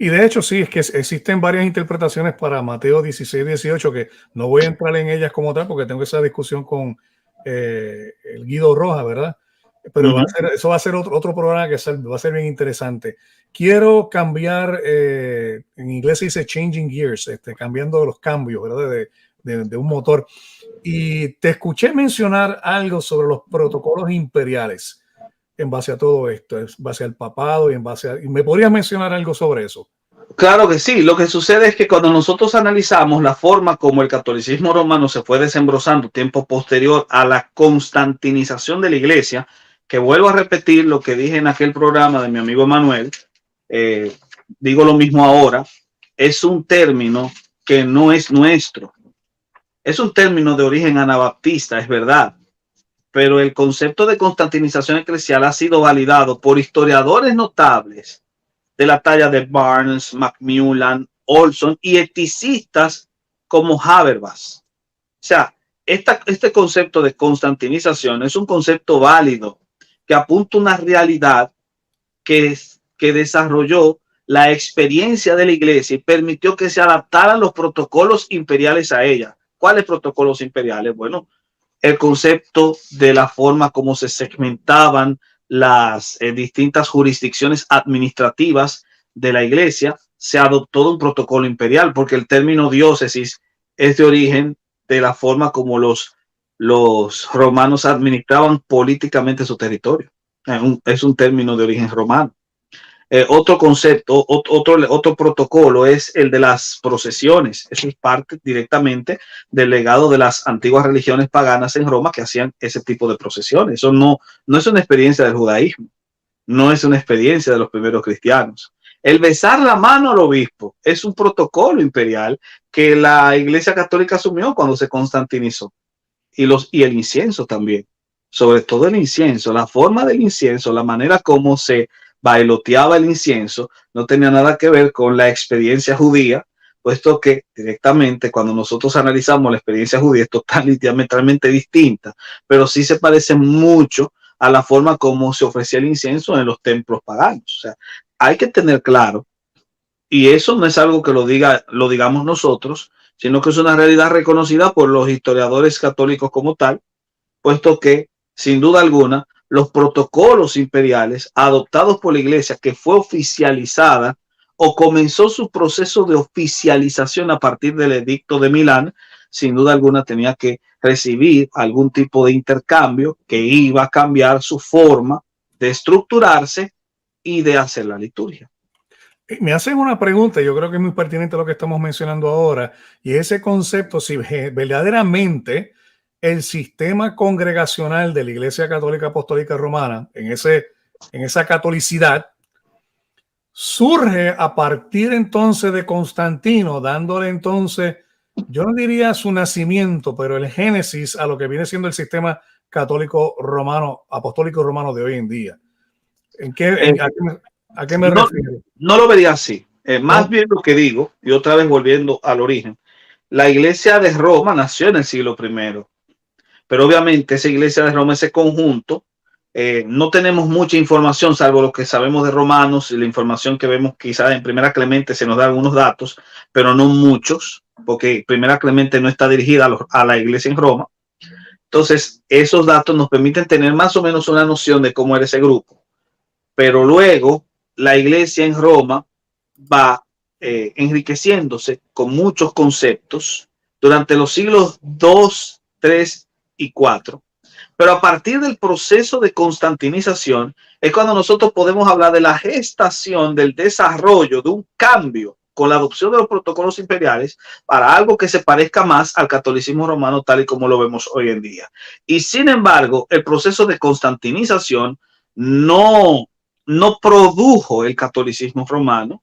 B: Y de hecho, sí, es que existen varias interpretaciones para Mateo 16-18, que no voy a entrar en ellas como tal, porque tengo esa discusión con el Guido Rojas, ¿verdad? Pero eso va a ser otro programa que va a ser bien interesante. Quiero cambiar, en inglés se dice changing gears, cambiando los cambios, ¿verdad? De un motor. Y te escuché mencionar algo sobre los protocolos imperiales en base a todo esto, en base al papado y en base a... ¿Me podrías mencionar algo sobre eso?
C: Claro que sí. Lo que sucede es que cuando nosotros analizamos la forma como el catolicismo romano se fue desembrozando tiempo posterior a la constantinización de la iglesia, que vuelvo a repetir lo que dije en aquel programa de mi amigo Manuel, digo lo mismo ahora, es un término que no es nuestro. Es un término de origen anabaptista, es verdad, pero el concepto de constantinización eclesial ha sido validado por historiadores notables de la talla de Barnes, Macmillan, Olson y eticistas como Habermas. O sea, este concepto de constantinización es un concepto válido que apunta a una realidad que desarrolló la experiencia de la iglesia y permitió que se adaptaran los protocolos imperiales a ella. ¿Cuáles protocolos imperiales? Bueno, el concepto de la forma como se segmentaban las distintas jurisdicciones administrativas de la iglesia, se adoptó de un protocolo imperial, porque el término diócesis es de origen de la forma como los romanos administraban políticamente su territorio. Es un término de origen romano. Otro concepto, otro protocolo es el de las procesiones. Eso es parte directamente del legado de las antiguas religiones paganas en Roma que hacían ese tipo de procesiones. Eso no es una experiencia del judaísmo, no es una experiencia de los primeros cristianos. El besar la mano al obispo es un protocolo imperial que la Iglesia Católica asumió cuando se constantinizó. Y el incienso también, sobre todo el incienso, la forma del incienso, la manera como se bailoteaba el incienso, no tenía nada que ver con la experiencia judía, puesto que directamente cuando nosotros analizamos la experiencia judía es total y diametralmente distinta, pero sí se parece mucho a la forma como se ofrecía el incienso en los templos paganos. O sea, hay que tener claro, y eso no es algo que lo digamos nosotros, sino que es una realidad reconocida por los historiadores católicos como tal, puesto que, sin duda alguna, los protocolos imperiales adoptados por la Iglesia, que fue oficializada o comenzó su proceso de oficialización a partir del Edicto de Milán, sin duda alguna tenía que recibir algún tipo de intercambio que iba a cambiar su forma de estructurarse y de hacer la liturgia.
B: Me hacen una pregunta, yo creo que es muy pertinente lo que estamos mencionando ahora, y ese concepto, si verdaderamente el sistema congregacional de la Iglesia Católica Apostólica Romana, en esa catolicidad, surge a partir entonces de Constantino, dándole entonces, yo no diría su nacimiento, pero el génesis a lo que viene siendo el sistema católico romano, apostólico romano de hoy en día. ¿A qué me refiero?
C: No lo vería así. Más bien lo que digo, y otra vez volviendo al origen, la Iglesia de Roma nació en el siglo I, pero obviamente esa Iglesia de Roma, ese conjunto, no tenemos mucha información, salvo lo que sabemos de Romanos y la información que vemos quizás en Primera Clemente se nos da algunos datos, pero no muchos, porque Primera Clemente no está dirigida a la Iglesia en Roma. Entonces, esos datos nos permiten tener más o menos una noción de cómo era ese grupo. Pero luego, la Iglesia en Roma va enriqueciéndose con muchos conceptos durante los siglos II, III y IV. Pero a partir del proceso de constantinización es cuando nosotros podemos hablar de la gestación, del desarrollo, de un cambio con la adopción de los protocolos imperiales para algo que se parezca más al catolicismo romano tal y como lo vemos hoy en día. Y sin embargo, el proceso de constantinización no produjo el catolicismo romano,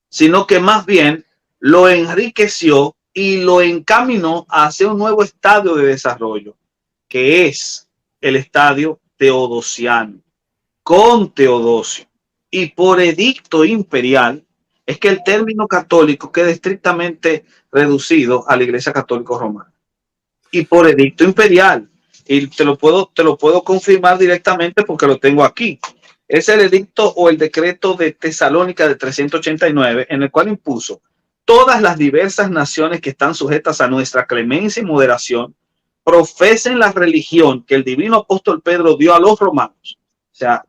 C: sino que más bien lo enriqueció y lo encaminó hacia un nuevo estadio de desarrollo, que es el estadio teodosiano, con Teodosio. Y por edicto imperial es que el término católico queda estrictamente reducido a la Iglesia Católica Romana. Y por edicto imperial, y te lo puedo confirmar directamente porque lo tengo aquí. Es el edicto o el decreto de Tesalónica de 389, en el cual impuso todas las diversas naciones que están sujetas a nuestra clemencia y moderación, profesen la religión que el divino apóstol Pedro dio a los romanos. O sea,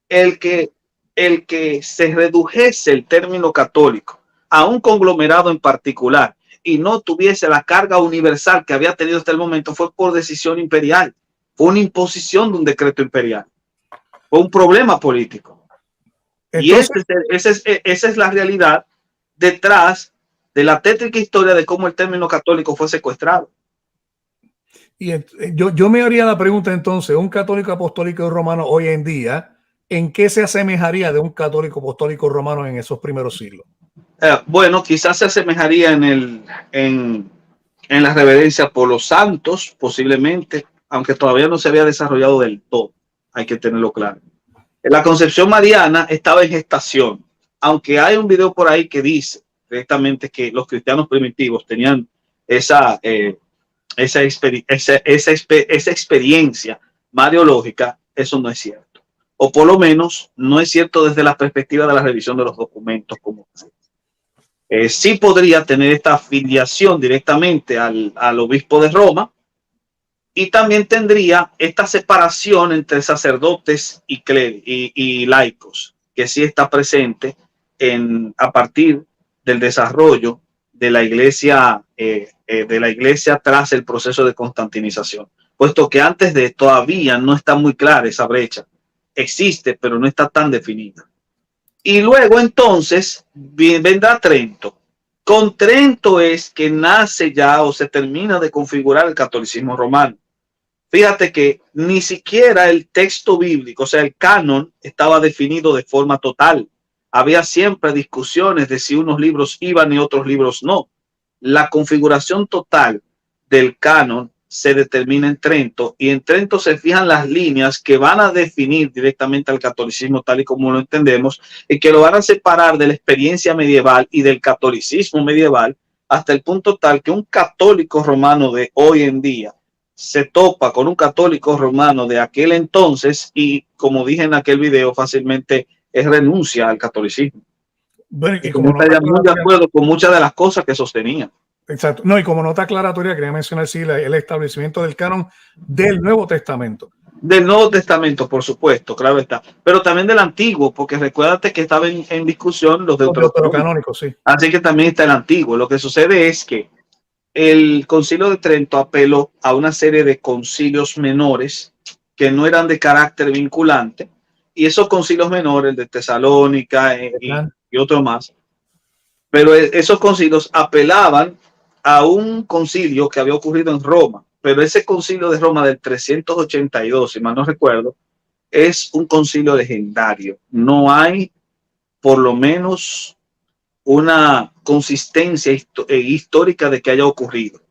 C: el que se redujese el término católico a un conglomerado en particular y no tuviese la carga universal que había tenido hasta el momento fue por decisión imperial, fue una imposición de un decreto imperial, fue un problema político. Entonces, y esa es la realidad detrás de la tétrica historia de cómo el término católico fue secuestrado.
B: Y yo me haría la pregunta entonces, un católico apostólico romano hoy en día, ¿en qué se asemejaría de un católico apostólico romano en esos primeros siglos?
C: Bueno, quizás se asemejaría en la reverencia por los santos, posiblemente, aunque todavía no se había desarrollado del todo, hay que tenerlo claro. La concepción mariana estaba en gestación, aunque hay un video por ahí que dice directamente que los cristianos primitivos tenían esa experiencia mariológica. Eso no es cierto, o por lo menos no es cierto desde la perspectiva de la revisión de los documentos como sí podría tener esta afiliación directamente al obispo de Roma, y también tendría esta separación entre sacerdotes y laicos, que sí está presente a partir del desarrollo de la iglesia tras el proceso de constantinización, puesto que antes de todavía no está muy clara esa brecha. Existe, pero no está tan definida. Y luego entonces vendrá Trento. Con Trento es que nace ya o se termina de configurar el catolicismo romano. Fíjate que ni siquiera el texto bíblico, o sea, el canon, estaba definido de forma total. Había siempre discusiones de si unos libros iban y otros libros no. La configuración total del canon se determina en Trento, y en Trento se fijan las líneas que van a definir directamente al catolicismo tal y como lo entendemos, y que lo van a separar de la experiencia medieval y del catolicismo medieval, hasta el punto tal que un católico romano de hoy en día se topa con un católico romano de aquel entonces y, como dije en aquel video, fácilmente renuncia al catolicismo.
B: Bueno, y
C: como
B: como
C: está muy de acuerdo con muchas de las cosas que sostenía.
B: Exacto. No, y como nota aclaratoria, quería mencionar sí, el establecimiento del canon del Nuevo Testamento.
C: Del Nuevo Testamento, por supuesto, claro está. Pero también del Antiguo, porque recuérdate que estaba en discusión los deuterocanónicos.
B: Sí.
C: Así que también está el Antiguo. Lo que sucede es que el Concilio de Trento apeló a una serie de concilios menores que no eran de carácter vinculante, y esos concilios menores, el de Tesalónica y otro más, pero esos concilios apelaban a un concilio que había ocurrido en Roma, pero ese concilio de Roma del 382, si mal no recuerdo, es un concilio legendario. No hay, por lo menos, una consistencia histórica de que haya ocurrido.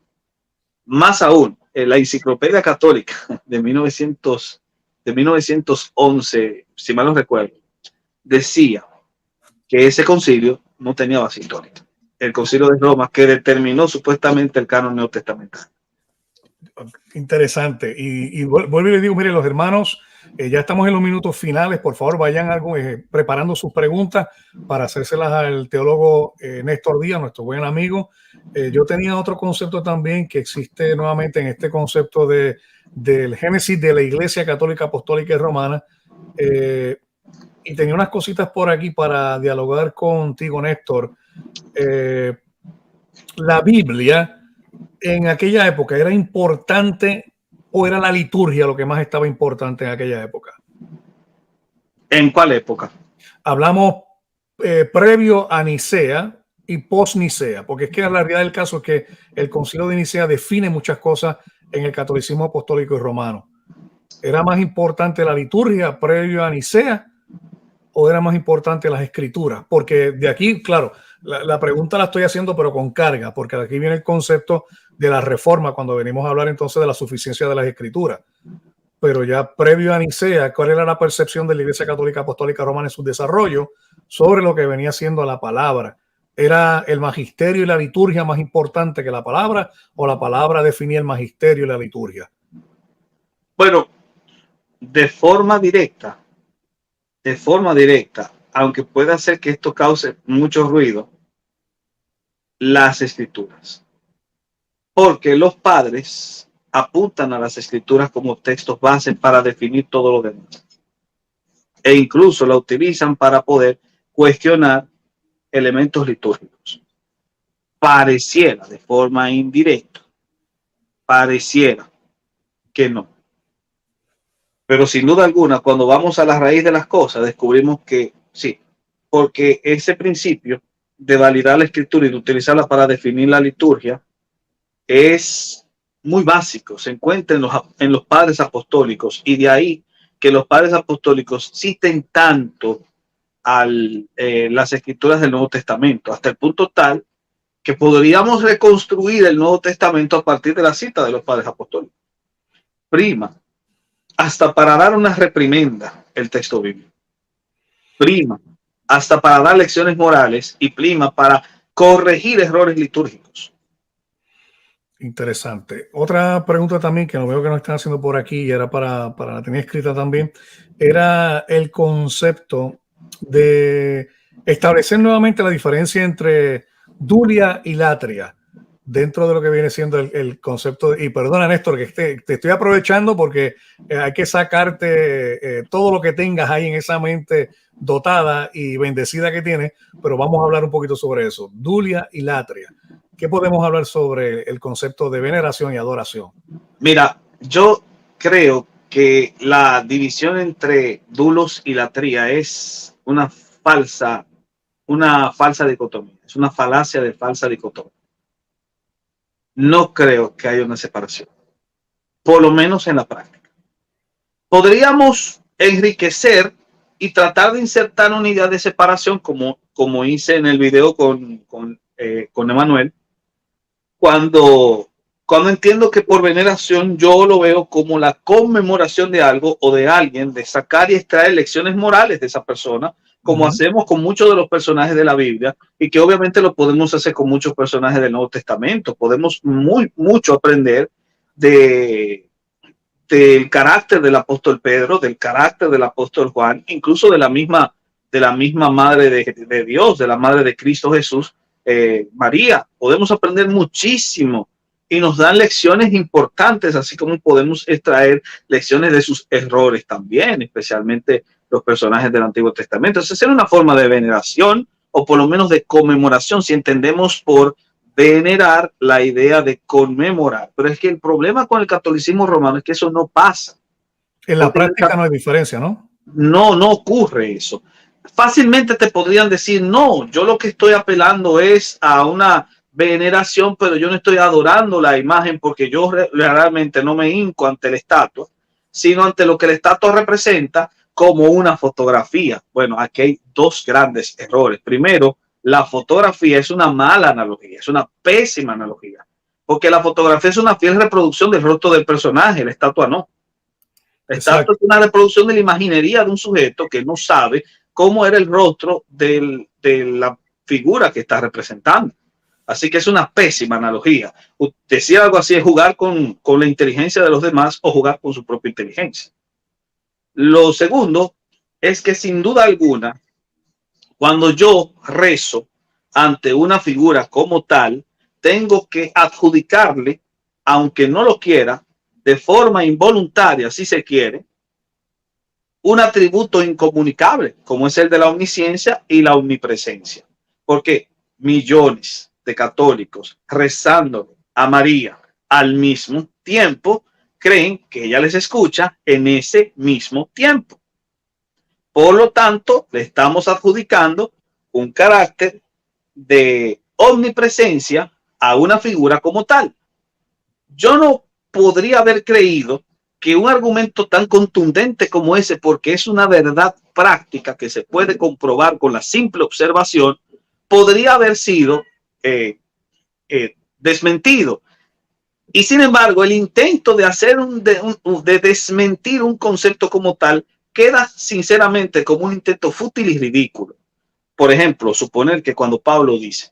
C: Más aún, la Enciclopedia Católica de 1911, si mal no recuerdo, decía que ese concilio no tenía base histórica. El concilio de Roma, que determinó supuestamente el canon neotestamentario.
B: Interesante. Y vuelvo y le digo, mire, los hermanos, ya estamos en los minutos finales. Por favor, vayan preparando sus preguntas para hacérselas al teólogo Néstor Díaz, nuestro buen amigo. Yo tenía otro concepto también que existe nuevamente en este concepto del génesis de la Iglesia Católica Apostólica y Romana. Y tenía unas cositas por aquí para dialogar contigo, Néstor. La Biblia en aquella época era importante, o era la liturgia lo que más estaba importante en aquella época.
C: ¿En cuál época?
B: Hablamos previo a Nicea y post-Nicea, porque es que la realidad del caso es que el Concilio de Nicea define muchas cosas en el catolicismo apostólico y romano. ¿Era más importante la liturgia previo a Nicea o era más importante las escrituras? Porque de aquí, claro, la pregunta la estoy haciendo pero con carga, porque de aquí viene el concepto de la reforma cuando venimos a hablar entonces de la suficiencia de las escrituras. Pero ya previo a Nicea, ¿cuál era la percepción de la Iglesia Católica Apostólica Romana en su desarrollo sobre lo que venía siendo la palabra? ¿Era el magisterio y la liturgia más importante que la palabra, o la palabra definía el magisterio y la liturgia?
C: Bueno, de forma directa, aunque pueda hacer que esto cause mucho ruido, las escrituras. Porque los padres apuntan a las escrituras como textos base para definir todo lo demás. E incluso la utilizan para poder cuestionar elementos litúrgicos. Pareciera de forma indirecta, pareciera que no. Pero sin duda alguna, cuando vamos a la raíz de las cosas, descubrimos que sí, porque ese principio de validar la escritura y de utilizarla para definir la liturgia es muy básico, se encuentra en los padres apostólicos, y de ahí que los padres apostólicos citen tanto las escrituras del Nuevo Testamento, hasta el punto tal que podríamos reconstruir el Nuevo Testamento a partir de la cita de los padres apostólicos. Prima, hasta para dar una reprimenda el texto bíblico. Prima, hasta para dar lecciones morales, y prima para corregir errores litúrgicos.
B: Interesante. Otra pregunta también que no veo que nos están haciendo por aquí, y era para la tenía escrita también, era el concepto de establecer nuevamente la diferencia entre dulia y latria dentro de lo que viene siendo el concepto. Y perdona, Néstor, que te estoy aprovechando porque hay que sacarte todo lo que tengas ahí en esa mente dotada y bendecida que tienes, pero vamos a hablar un poquito sobre eso, dulia y latria. ¿Qué podemos hablar sobre el concepto de veneración y adoración?
C: Mira, yo creo que la división entre dulos y latría es una falsa dicotomía, es una falacia de falsa dicotomía. No creo que haya una separación, por lo menos en la práctica. Podríamos enriquecer y tratar de insertar una idea de separación, como hice en el video con Emanuel, cuando entiendo que por veneración yo lo veo como la conmemoración de algo o de alguien, de sacar y extraer lecciones morales de esa persona, como hacemos con muchos de los personajes de la Biblia, y que obviamente lo podemos hacer con muchos personajes del Nuevo Testamento. Podemos mucho aprender del carácter del apóstol Pedro, del carácter del apóstol Juan, incluso de la misma madre de Dios, de la madre de Cristo Jesús, María. Podemos aprender muchísimo y nos dan lecciones importantes, así como podemos extraer lecciones de sus errores también, especialmente los personajes del Antiguo Testamento. Entonces, es una forma de veneración, o por lo menos de conmemoración, si entendemos por venerar la idea de conmemorar. Pero es que el problema con el catolicismo romano es que eso no pasa.
B: En la práctica no hay diferencia, ¿no?
C: No ocurre eso. Fácilmente te podrían decir, no, yo lo que estoy apelando es a una veneración, pero yo no estoy adorando la imagen, porque yo realmente no me hinco ante la estatua, sino ante lo que la estatua representa como una fotografía. Bueno, aquí hay dos grandes errores. Primero, la fotografía es una mala analogía, es una pésima analogía, porque la fotografía es una fiel reproducción del rostro del personaje, la estatua no. La estatua es una reproducción de la imaginería de un sujeto que no sabe cómo era el rostro de la figura que está representando. Así que es una pésima analogía. Decir algo así es jugar con la inteligencia de los demás o jugar con su propia inteligencia. Lo segundo es que sin duda alguna, cuando yo rezo ante una figura como tal, tengo que adjudicarle, aunque no lo quiera, de forma involuntaria, si se quiere, un atributo incomunicable, como es el de la omnisciencia y la omnipresencia. Porque millones de católicos rezando a María al mismo tiempo creen que ella les escucha en ese mismo tiempo. Por lo tanto, le estamos adjudicando un carácter de omnipresencia a una figura como tal. Yo no podría haber creído que un argumento tan contundente como ese, porque es una verdad práctica que se puede comprobar con la simple observación, podría haber sido desmentido. Y sin embargo, el intento de hacer de desmentir un concepto como tal queda sinceramente como un intento fútil y ridículo. Por ejemplo, suponer que cuando Pablo dice,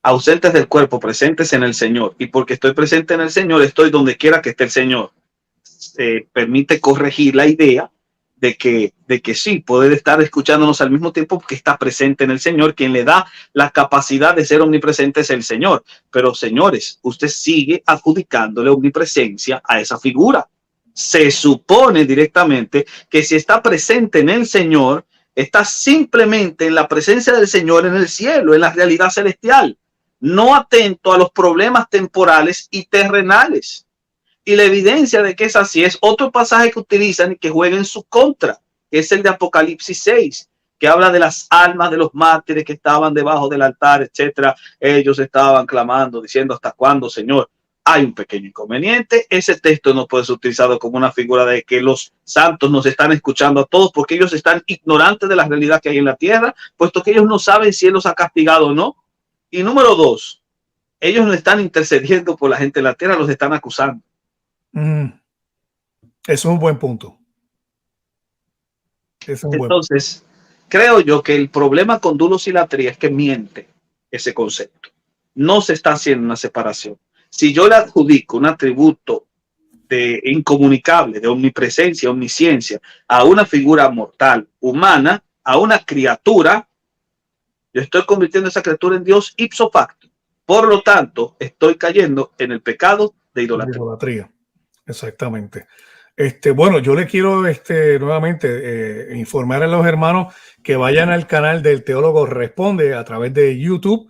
C: ausentes del cuerpo, presentes en el Señor, y porque estoy presente en el Señor, estoy donde quiera que esté el Señor, permite corregir la idea de que sí, puede estar escuchándonos al mismo tiempo porque está presente en el Señor. Quien le da la capacidad de ser omnipresente es el Señor. Pero señores, usted sigue adjudicándole omnipresencia a esa figura. Se supone directamente que si está presente en el Señor, está simplemente en la presencia del Señor en el cielo, en la realidad celestial, no atento a los problemas temporales y terrenales. Y la evidencia de que es así es otro pasaje que utilizan y que juega en su contra, que es el de Apocalipsis 6, que habla de las almas de los mártires que estaban debajo del altar, etcétera. Ellos estaban clamando, diciendo, ¿hasta cuándo, Señor? Hay un pequeño inconveniente. Ese texto no puede ser utilizado como una figura de que los santos nos están escuchando a todos, porque ellos están ignorantes de la realidad que hay en la tierra, puesto que ellos no saben si Él los ha castigado o no. Y número dos, ellos no están intercediendo por la gente en la tierra, los están acusando.
B: Eso es un buen punto.
C: Entonces, creo yo que el problema con dulos y latría es que miente ese concepto. No se está haciendo una separación. Si yo le adjudico un atributo de incomunicable, de omnipresencia, omnisciencia, a una figura mortal, humana, a una criatura, yo estoy convirtiendo a esa criatura en Dios ipso facto. Por lo tanto, estoy cayendo en el pecado de idolatría.
B: Exactamente. Bueno, yo le quiero nuevamente informar a los hermanos que vayan al canal del Teólogo Responde a través de YouTube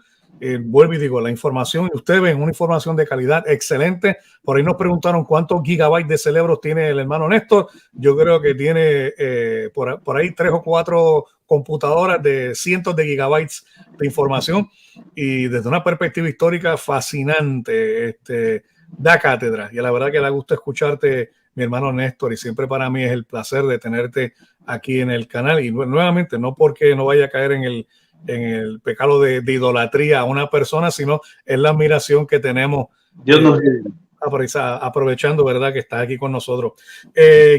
B: vuelvo y digo, la información, ustedes ven una información de calidad excelente. Por ahí nos preguntaron cuántos gigabytes de cerebros tiene el hermano Néstor. Yo creo que tiene por ahí 3 o 4 computadoras de cientos de gigabytes de información, y desde una perspectiva histórica fascinante, da cátedra, y la verdad que da gusto escucharte, mi hermano Néstor, y siempre para mí es el placer de tenerte aquí en el canal. Y nuevamente, no porque no vaya a caer en el pecado de idolatría a una persona, sino es la admiración que tenemos.
C: Dios nos
B: Aprovechando, ¿verdad?, que estás aquí con nosotros.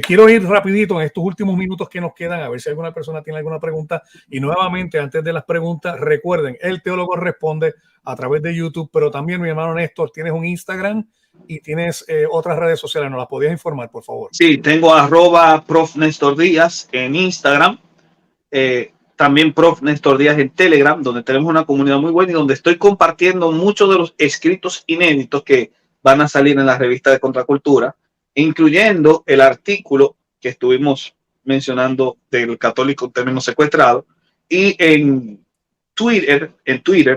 B: Quiero ir rapidito en estos últimos minutos que nos quedan, a ver si alguna persona tiene alguna pregunta. Y nuevamente, antes de las preguntas, recuerden, El Teólogo Responde a través de YouTube, pero también, mi hermano Néstor, tienes un Instagram y tienes otras redes sociales. ¿Nos las podías informar, por favor?
C: Sí, tengo @Prof. Néstor Díaz en Instagram. También Prof. Néstor Díaz en Telegram, donde tenemos una comunidad muy buena y donde estoy compartiendo muchos de los escritos inéditos que van a salir en la revista de Contracultura, incluyendo el artículo que estuvimos mencionando del católico término secuestrado. Y en Twitter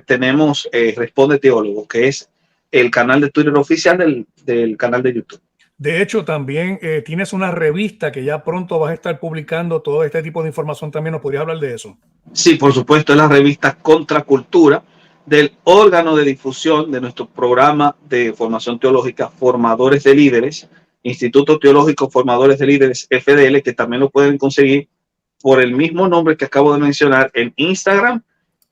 C: tenemos Responde Teólogo, que es el canal de Twitter oficial del canal de YouTube.
B: De hecho, también tienes una revista que ya pronto vas a estar publicando todo este tipo de información también. ¿Nos podrías hablar de eso?
C: Sí, por supuesto, es la revista Contracultura del órgano de difusión de nuestro programa de formación teológica Formadores de Líderes, Instituto Teológico Formadores de Líderes FDL, que también lo pueden conseguir por el mismo nombre que acabo de mencionar en Instagram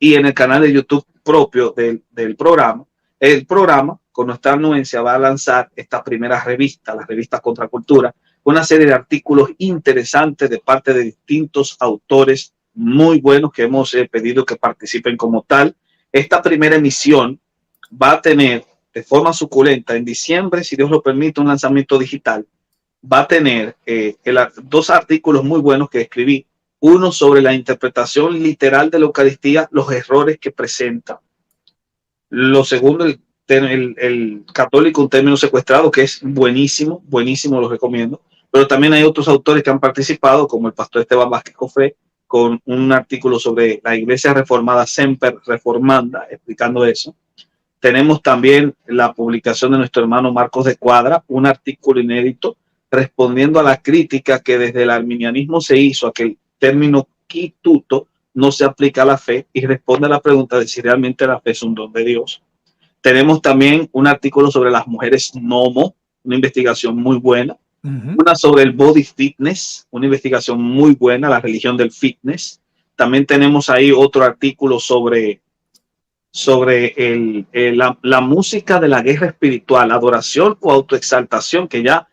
C: y en el canal de YouTube propio del programa. El programa, con nuestra anuencia, va a lanzar esta primera revista, la revista Contracultura, una serie de artículos interesantes de parte de distintos autores muy buenos que hemos pedido que participen como tal. Esta primera emisión va a tener de forma suculenta en diciembre, si Dios lo permite, un lanzamiento digital. Va a tener 2 artículos muy buenos que escribí. Uno sobre la interpretación literal de la Eucaristía, los errores que presenta. Lo segundo, el católico, un término secuestrado, que es buenísimo, buenísimo, lo recomiendo. Pero también hay otros autores que han participado, como el pastor Esteban Vázquez Cofré, con un artículo sobre la Iglesia Reformada Semper Reformanda, explicando eso. Tenemos también la publicación de nuestro hermano Marcos de Cuadra, un artículo inédito respondiendo a la crítica que desde el arminianismo se hizo a que el término quituto no se aplica a la fe, y responde a la pregunta de si realmente la fe es un don de Dios. Tenemos también un artículo sobre las mujeres nomo, una investigación muy buena. Una sobre el body fitness, una investigación muy buena, la religión del fitness. También tenemos ahí otro artículo sobre la música de la guerra espiritual, adoración o autoexaltación, que ya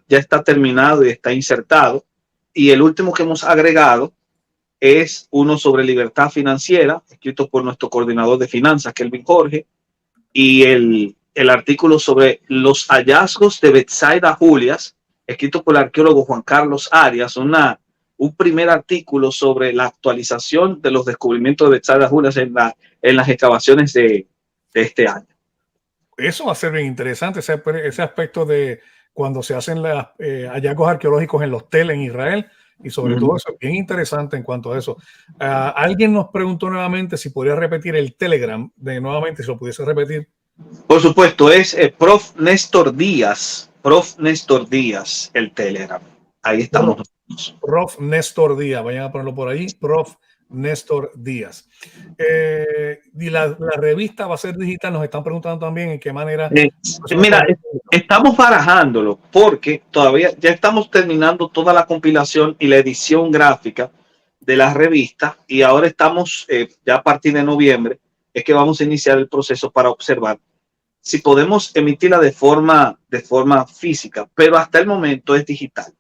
C: está terminado y está insertado. Y el último que hemos agregado es uno sobre libertad financiera, escrito por nuestro coordinador de finanzas, Kelvin Jorge, y el artículo sobre los hallazgos de Betsaida Julias, escrito por el arqueólogo Juan Carlos Arias, un primer artículo sobre la actualización de los descubrimientos de Betsaida Julias en las excavaciones de este año.
B: Eso va a ser bien interesante, ese aspecto de cuando se hacen los hallazgos arqueológicos en los Tel en Israel, y sobre todo eso es bien interesante en cuanto a eso. Alguien nos preguntó nuevamente si podría repetir el Telegram, nuevamente, si lo pudiese repetir.
C: Por supuesto, es Prof. Néstor Díaz, el Telegram. Ahí estamos.
B: Prof. Néstor Díaz, vayan a ponerlo por ahí, Prof. Néstor Díaz. Y la revista va a ser digital, nos están preguntando también en qué manera.
C: Mira, estamos barajándolo porque todavía ya estamos terminando toda la compilación y la edición gráfica de la revista, y ahora estamos ya a partir de noviembre es que vamos a iniciar el proceso para observar si podemos emitirla de forma física, pero hasta el momento es digital.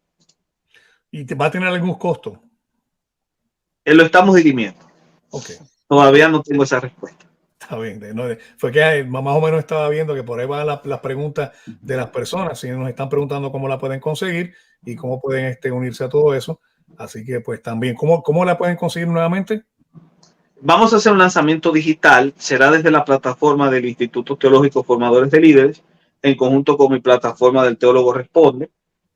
B: ¿Y va a tener algún costo?
C: Lo estamos dirimiendo.
B: Okay.
C: Todavía no tengo esa respuesta.
B: Está bien. Fue que más o menos estaba viendo que por ahí van las preguntas de las personas. Si nos están preguntando cómo la pueden conseguir y cómo pueden unirse a todo eso. Así que pues también, ¿cómo la pueden conseguir nuevamente?
C: Vamos a hacer un lanzamiento digital. Será desde la plataforma del Instituto Teológico Formadores de Líderes, en conjunto con mi plataforma del Teólogo Responde.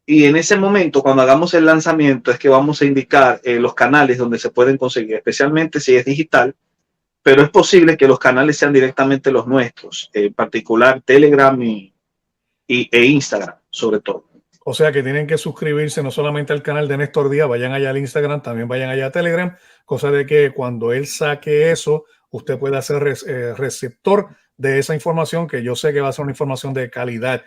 C: Y en ese momento, cuando hagamos el lanzamiento, es que vamos a indicar los canales donde se pueden conseguir, especialmente si es digital, pero es posible que los canales sean directamente los nuestros, en particular Telegram e Instagram, sobre todo.
B: O sea que tienen que suscribirse no solamente al canal de Néstor Díaz, vayan allá al Instagram, también vayan allá a Telegram, cosa de que cuando él saque eso, usted pueda ser receptor de esa información, que yo sé que va a ser una información de calidad.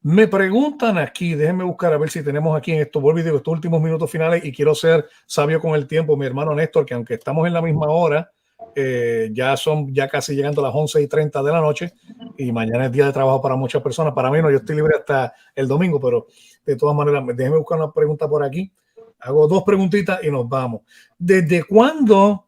B: Me preguntan aquí, déjenme buscar a ver si tenemos aquí en estos últimos minutos finales, y quiero ser sabio con el tiempo, mi hermano Néstor, que aunque estamos en la misma hora, ya casi llegando a las 11:30 de la noche, y mañana es día de trabajo para muchas personas. Para mí no, yo estoy libre hasta el domingo, pero de todas maneras, déjenme buscar una pregunta por aquí. Hago 2 preguntitas y nos vamos. ¿Desde cuándo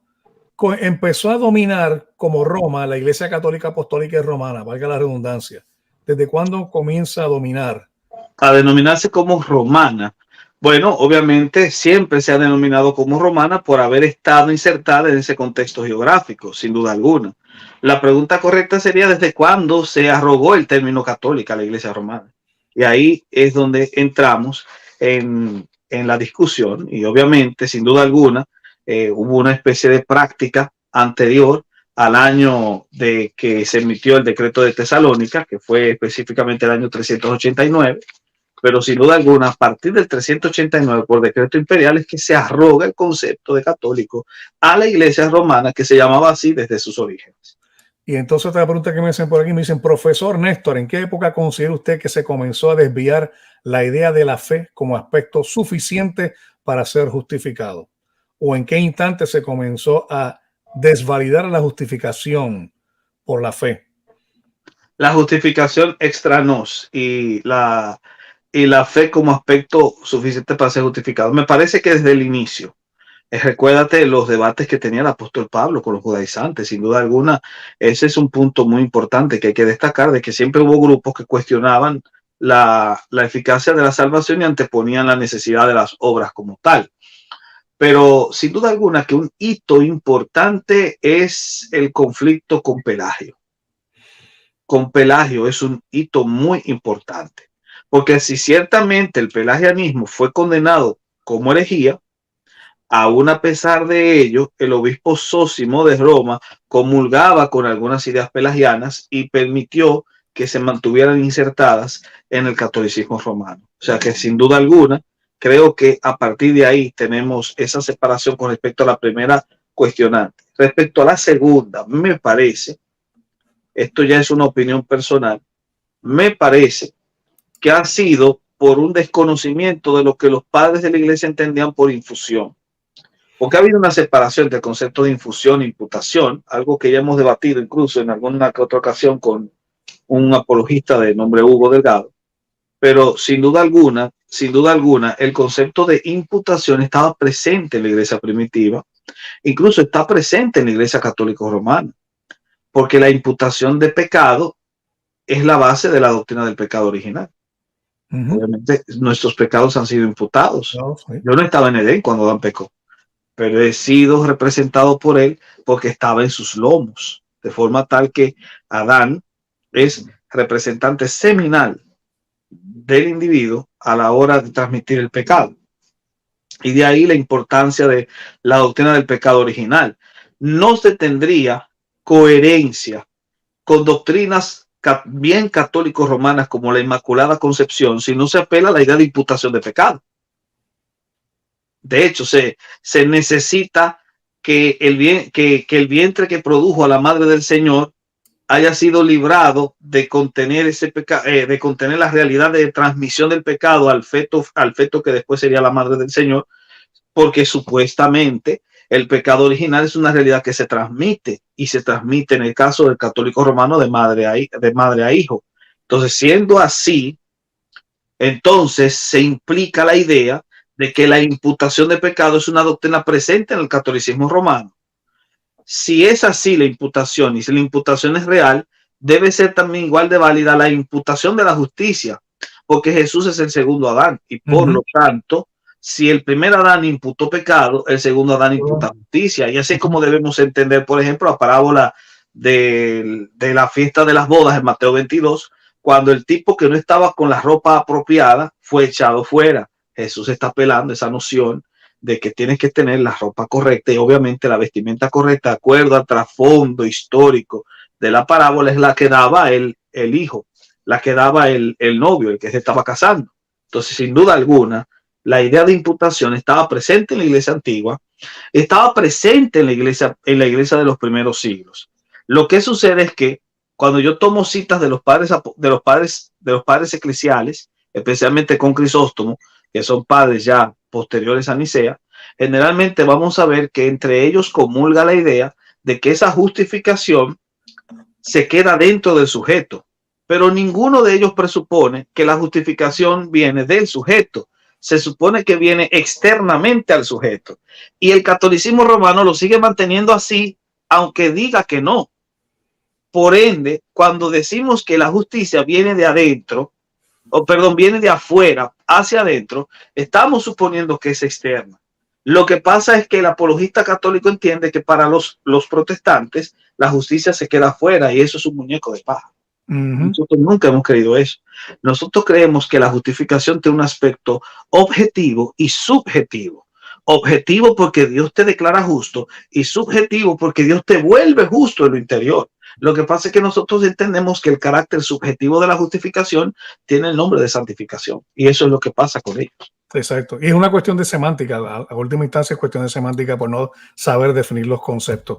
B: empezó a dominar como Roma la Iglesia Católica Apostólica y Romana, valga la redundancia? ¿Desde cuándo comienza a dominar?
C: A denominarse como romana. Bueno, obviamente siempre se ha denominado como romana por haber estado insertada en ese contexto geográfico, sin duda alguna. La pregunta correcta sería ¿desde cuándo se arrogó el término católica a la Iglesia romana? Y ahí es donde entramos en la discusión, y obviamente, sin duda alguna, hubo una especie de práctica anterior al año de que se emitió el decreto de Tesalónica, que fue específicamente el año 389, pero sin duda alguna, a partir del 389, por decreto imperial, es que se arroga el concepto de católico a la Iglesia romana, que se llamaba así desde sus orígenes.
B: Y entonces otra pregunta que me hacen por aquí, me dicen, profesor Néstor, ¿en qué época considera usted que se comenzó a desviar la idea de la fe como aspecto suficiente para ser justificado? ¿O en qué instante se comenzó a desvalidar la justificación por la fe?
C: La justificación extra nos y la fe como aspecto suficiente para ser justificado. Me parece que desde el inicio, recuérdate los debates que tenía el apóstol Pablo con los judaizantes, sin duda alguna, ese es un punto muy importante que hay que destacar, de que siempre hubo grupos que cuestionaban la eficacia de la salvación y anteponían la necesidad de las obras como tal. Pero sin duda alguna que un hito importante es el conflicto con Pelagio. Con Pelagio es un hito muy importante, porque si ciertamente el pelagianismo fue condenado como herejía, aún a pesar de ello, el obispo Zósimo de Roma comulgaba con algunas ideas pelagianas y permitió que se mantuvieran insertadas en el catolicismo romano. O sea que sin duda alguna, creo que a partir de ahí tenemos esa separación con respecto a la primera cuestionante. Respecto a la segunda, me parece, esto ya es una opinión personal, me parece que ha sido por un desconocimiento de lo que los padres de la iglesia entendían por infusión. Porque ha habido una separación del concepto de infusión e imputación, algo que ya hemos debatido incluso en alguna que otra ocasión con un apologista de nombre Hugo Delgado. Pero sin duda alguna, el concepto de imputación estaba presente en la iglesia primitiva, incluso está presente en la iglesia católica romana, porque la imputación de pecado es la base de la doctrina del pecado original. Obviamente nuestros pecados han sido imputados. Yo no estaba en Edén cuando Adán pecó, pero he sido representado por él porque estaba en sus lomos, de forma tal que Adán es representante seminal del individuo a la hora de transmitir el pecado. Y de ahí la importancia de la doctrina del pecado original. No se tendría coherencia con doctrinas bien católicos romanas como la Inmaculada Concepción si no se apela a la idea de imputación de pecado. De hecho, se necesita que el vientre que produjo a la madre del Señor haya sido librado de contener ese pecado, de contener la realidad de transmisión del pecado al feto que después sería la madre del Señor, porque supuestamente el pecado original es una realidad que se transmite, y se transmite en el caso del católico romano de madre a hijo. Entonces, siendo así, entonces se implica la idea de que la imputación de pecado es una doctrina presente en el catolicismo romano. Si es así la imputación, y si la imputación es real, debe ser también igual de válida la imputación de la justicia, porque Jesús es el segundo Adán, y por lo tanto, si el primer Adán imputó pecado, el segundo Adán imputa justicia. Y así es como debemos entender, por ejemplo, la parábola de la fiesta de las bodas en Mateo 22, cuando el tipo que no estaba con la ropa apropiada fue echado fuera. Jesús está apelando esa noción de que tienes que tener la ropa correcta y obviamente la vestimenta correcta, de acuerdo al trasfondo histórico de la parábola, es la que daba el hijo, la que daba el novio, el que se estaba casando. Entonces, sin duda alguna, la idea de imputación estaba presente en la iglesia antigua, estaba presente en la iglesia de los primeros siglos. Lo que sucede es que cuando yo tomo citas de los padres eclesiales, especialmente con Crisóstomo, que son padres ya posteriores a Nicea, generalmente vamos a ver que entre ellos comulga la idea de que esa justificación se queda dentro del sujeto, pero ninguno de ellos presupone que la justificación viene del sujeto. Se supone que viene externamente al sujeto. Y el catolicismo romano lo sigue manteniendo así, aunque diga que no. Por ende, cuando decimos que la justicia viene de adentro, viene de afuera hacia adentro, estamos suponiendo que es externa. Lo que pasa es que el apologista católico entiende que para los protestantes la justicia se queda afuera y eso es un muñeco de paja. Nosotros nunca hemos creído eso. Nosotros creemos que la justificación tiene un aspecto objetivo y subjetivo. Objetivo porque Dios te declara justo y subjetivo porque Dios te vuelve justo en lo interior. Lo que pasa es que nosotros entendemos que el carácter subjetivo de la justificación tiene el nombre de santificación y eso es lo que pasa con ellos.
B: Exacto. Y es una cuestión de semántica. A última instancia es cuestión de semántica por no saber definir los conceptos.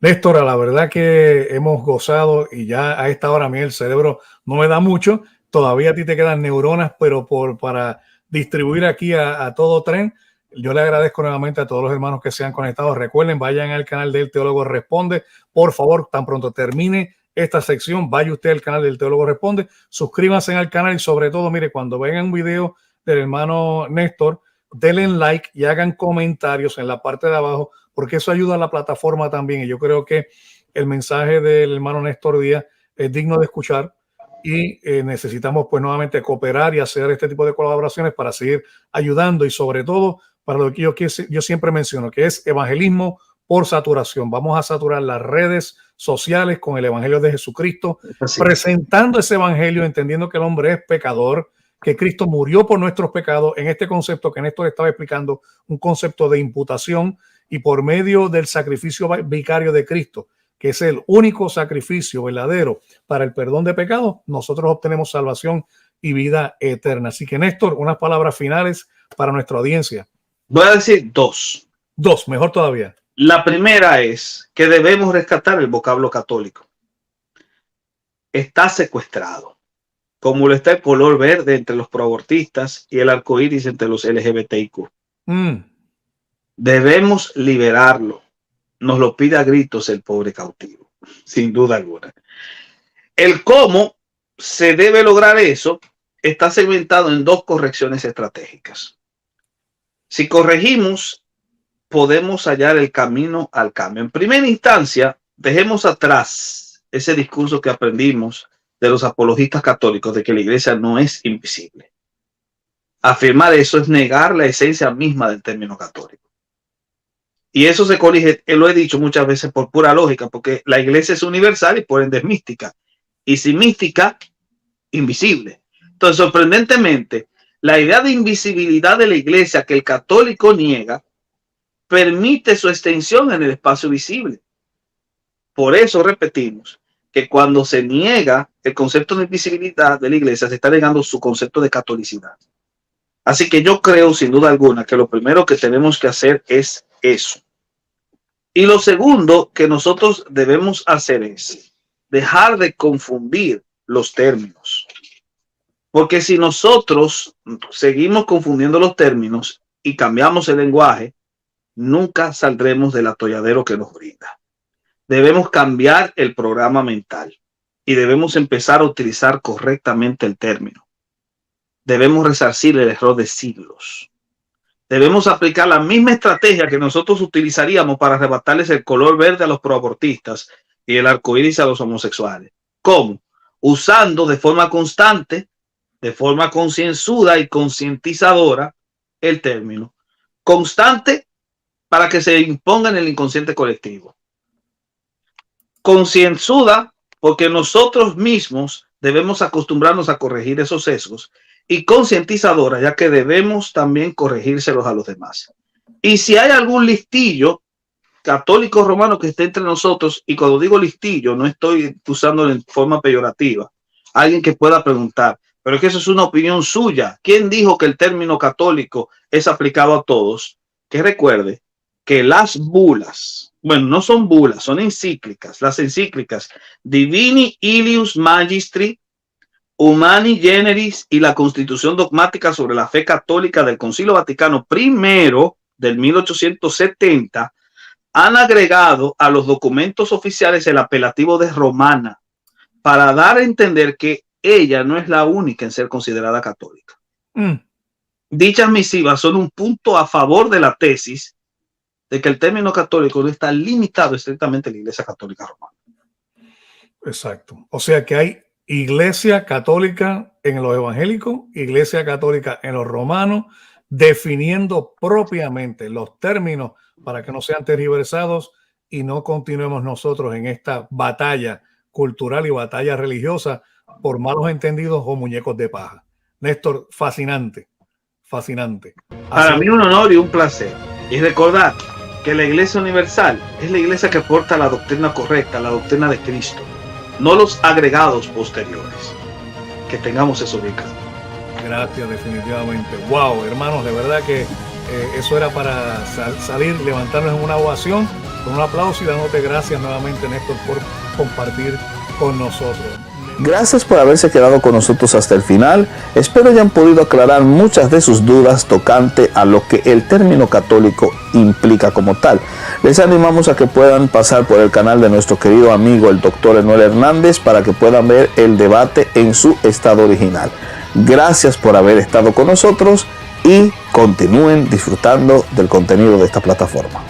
B: Néstor, la verdad que hemos gozado y ya a esta hora a mí el cerebro no me da mucho. Todavía a ti te quedan neuronas, pero para distribuir aquí a todo tren. Yo le agradezco nuevamente a todos los hermanos que se han conectado. Recuerden, vayan al canal del Teólogo Responde. Por favor, tan pronto termine esta sección, vaya usted al canal del Teólogo Responde, suscríbanse al canal y sobre todo, mire, cuando vean un video del hermano Néstor, denle like y hagan comentarios en la parte de abajo, porque eso ayuda a la plataforma también. Y yo creo que el mensaje del hermano Néstor Díaz es digno de escuchar y necesitamos pues nuevamente cooperar y hacer este tipo de colaboraciones para seguir ayudando y sobre todo para lo que yo siempre menciono, que es evangelismo por saturación. Vamos a saturar las redes sociales con el evangelio de Jesucristo, presentando ese evangelio, entendiendo que el hombre es pecador, que Cristo murió por nuestros pecados, en este concepto que Néstor estaba explicando, un concepto de imputación, y por medio del sacrificio vicario de Cristo, que es el único sacrificio verdadero para el perdón de pecados, nosotros obtenemos salvación y vida eterna. Así que, Néstor, unas palabras finales para nuestra audiencia.
C: Voy a decir dos.
B: Dos, mejor todavía.
C: La primera es que debemos rescatar el vocablo católico. Está secuestrado, como lo está el color verde entre los proabortistas y el arco iris entre los LGBTIQ. Debemos liberarlo. Nos lo pide a gritos el pobre cautivo, sin duda alguna. El cómo se debe lograr eso está segmentado en dos correcciones estratégicas. Si corregimos, podemos hallar el camino al cambio. En primera instancia, dejemos atrás ese discurso que aprendimos de los apologistas católicos de que la iglesia no es invisible. Afirmar eso es negar la esencia misma del término católico. Y eso se corrige, lo he dicho muchas veces por pura lógica, porque la iglesia es universal y por ende es mística. Y sin mística, invisible. Entonces, sorprendentemente, la idea de invisibilidad de la iglesia que el católico niega permite su extensión en el espacio visible. Por eso repetimos que cuando se niega el concepto de invisibilidad de la iglesia, se está negando su concepto de catolicidad. Así que yo creo, sin duda alguna, que lo primero que tenemos que hacer es eso. Y lo segundo que nosotros debemos hacer es dejar de confundir los términos. Porque si nosotros seguimos confundiendo los términos y cambiamos el lenguaje, nunca saldremos del atolladero que nos brinda. Debemos cambiar el programa mental y debemos empezar a utilizar correctamente el término. Debemos resarcir el error de siglos. Debemos aplicar la misma estrategia que nosotros utilizaríamos para arrebatarles el color verde a los proabortistas y el arco iris a los homosexuales. ¿Cómo? Usando de forma constante, de forma concienzuda y concientizadora el término. Constante para que se imponga en el inconsciente colectivo. Concienzuda porque nosotros mismos debemos acostumbrarnos a corregir esos sesgos, y concientizadora ya que debemos también corregírselos a los demás. Y si hay algún listillo católico romano que esté entre nosotros, y cuando digo listillo no estoy usándolo en forma peyorativa, alguien que pueda preguntar, pero es que eso es una opinión suya. ¿Quién dijo que el término católico es aplicado a todos? Que recuerde que las bulas, bueno, no son bulas, son encíclicas. Las encíclicas Divini Ilius Magistri, Humani Generis y la Constitución Dogmática sobre la Fe Católica del Concilio Vaticano I del 1870 han agregado a los documentos oficiales el apelativo de romana para dar a entender que ella no es la única en ser considerada católica. Dichas misivas son un punto a favor de la tesis de que el término católico no está limitado estrictamente a la Iglesia Católica Romana.
B: Exacto. O sea que hay Iglesia Católica en los evangélicos, Iglesia Católica en los romanos, definiendo propiamente los términos para que no sean tergiversados y no continuemos nosotros en esta batalla cultural y batalla religiosa por malos entendidos o muñecos de paja. Néstor, fascinante, fascinante.
C: Para mí un honor y un placer. Y recordar que la Iglesia Universal es la iglesia que porta la doctrina correcta, la doctrina de Cristo, no los agregados posteriores. Que tengamos eso bien claro.
B: Gracias, definitivamente. Wow, hermanos, de verdad que eso era para salir, levantarnos en una ovación, con un aplauso y dándote gracias nuevamente, Néstor, por compartir con nosotros.
A: Gracias por haberse quedado con nosotros hasta el final. Espero hayan podido aclarar muchas de sus dudas tocante a lo que el término católico implica como tal. Les animamos a que puedan pasar por el canal de nuestro querido amigo el doctor Enoel Hernández para que puedan ver el debate en su estado original. Gracias por haber estado con nosotros y continúen disfrutando del contenido de esta plataforma.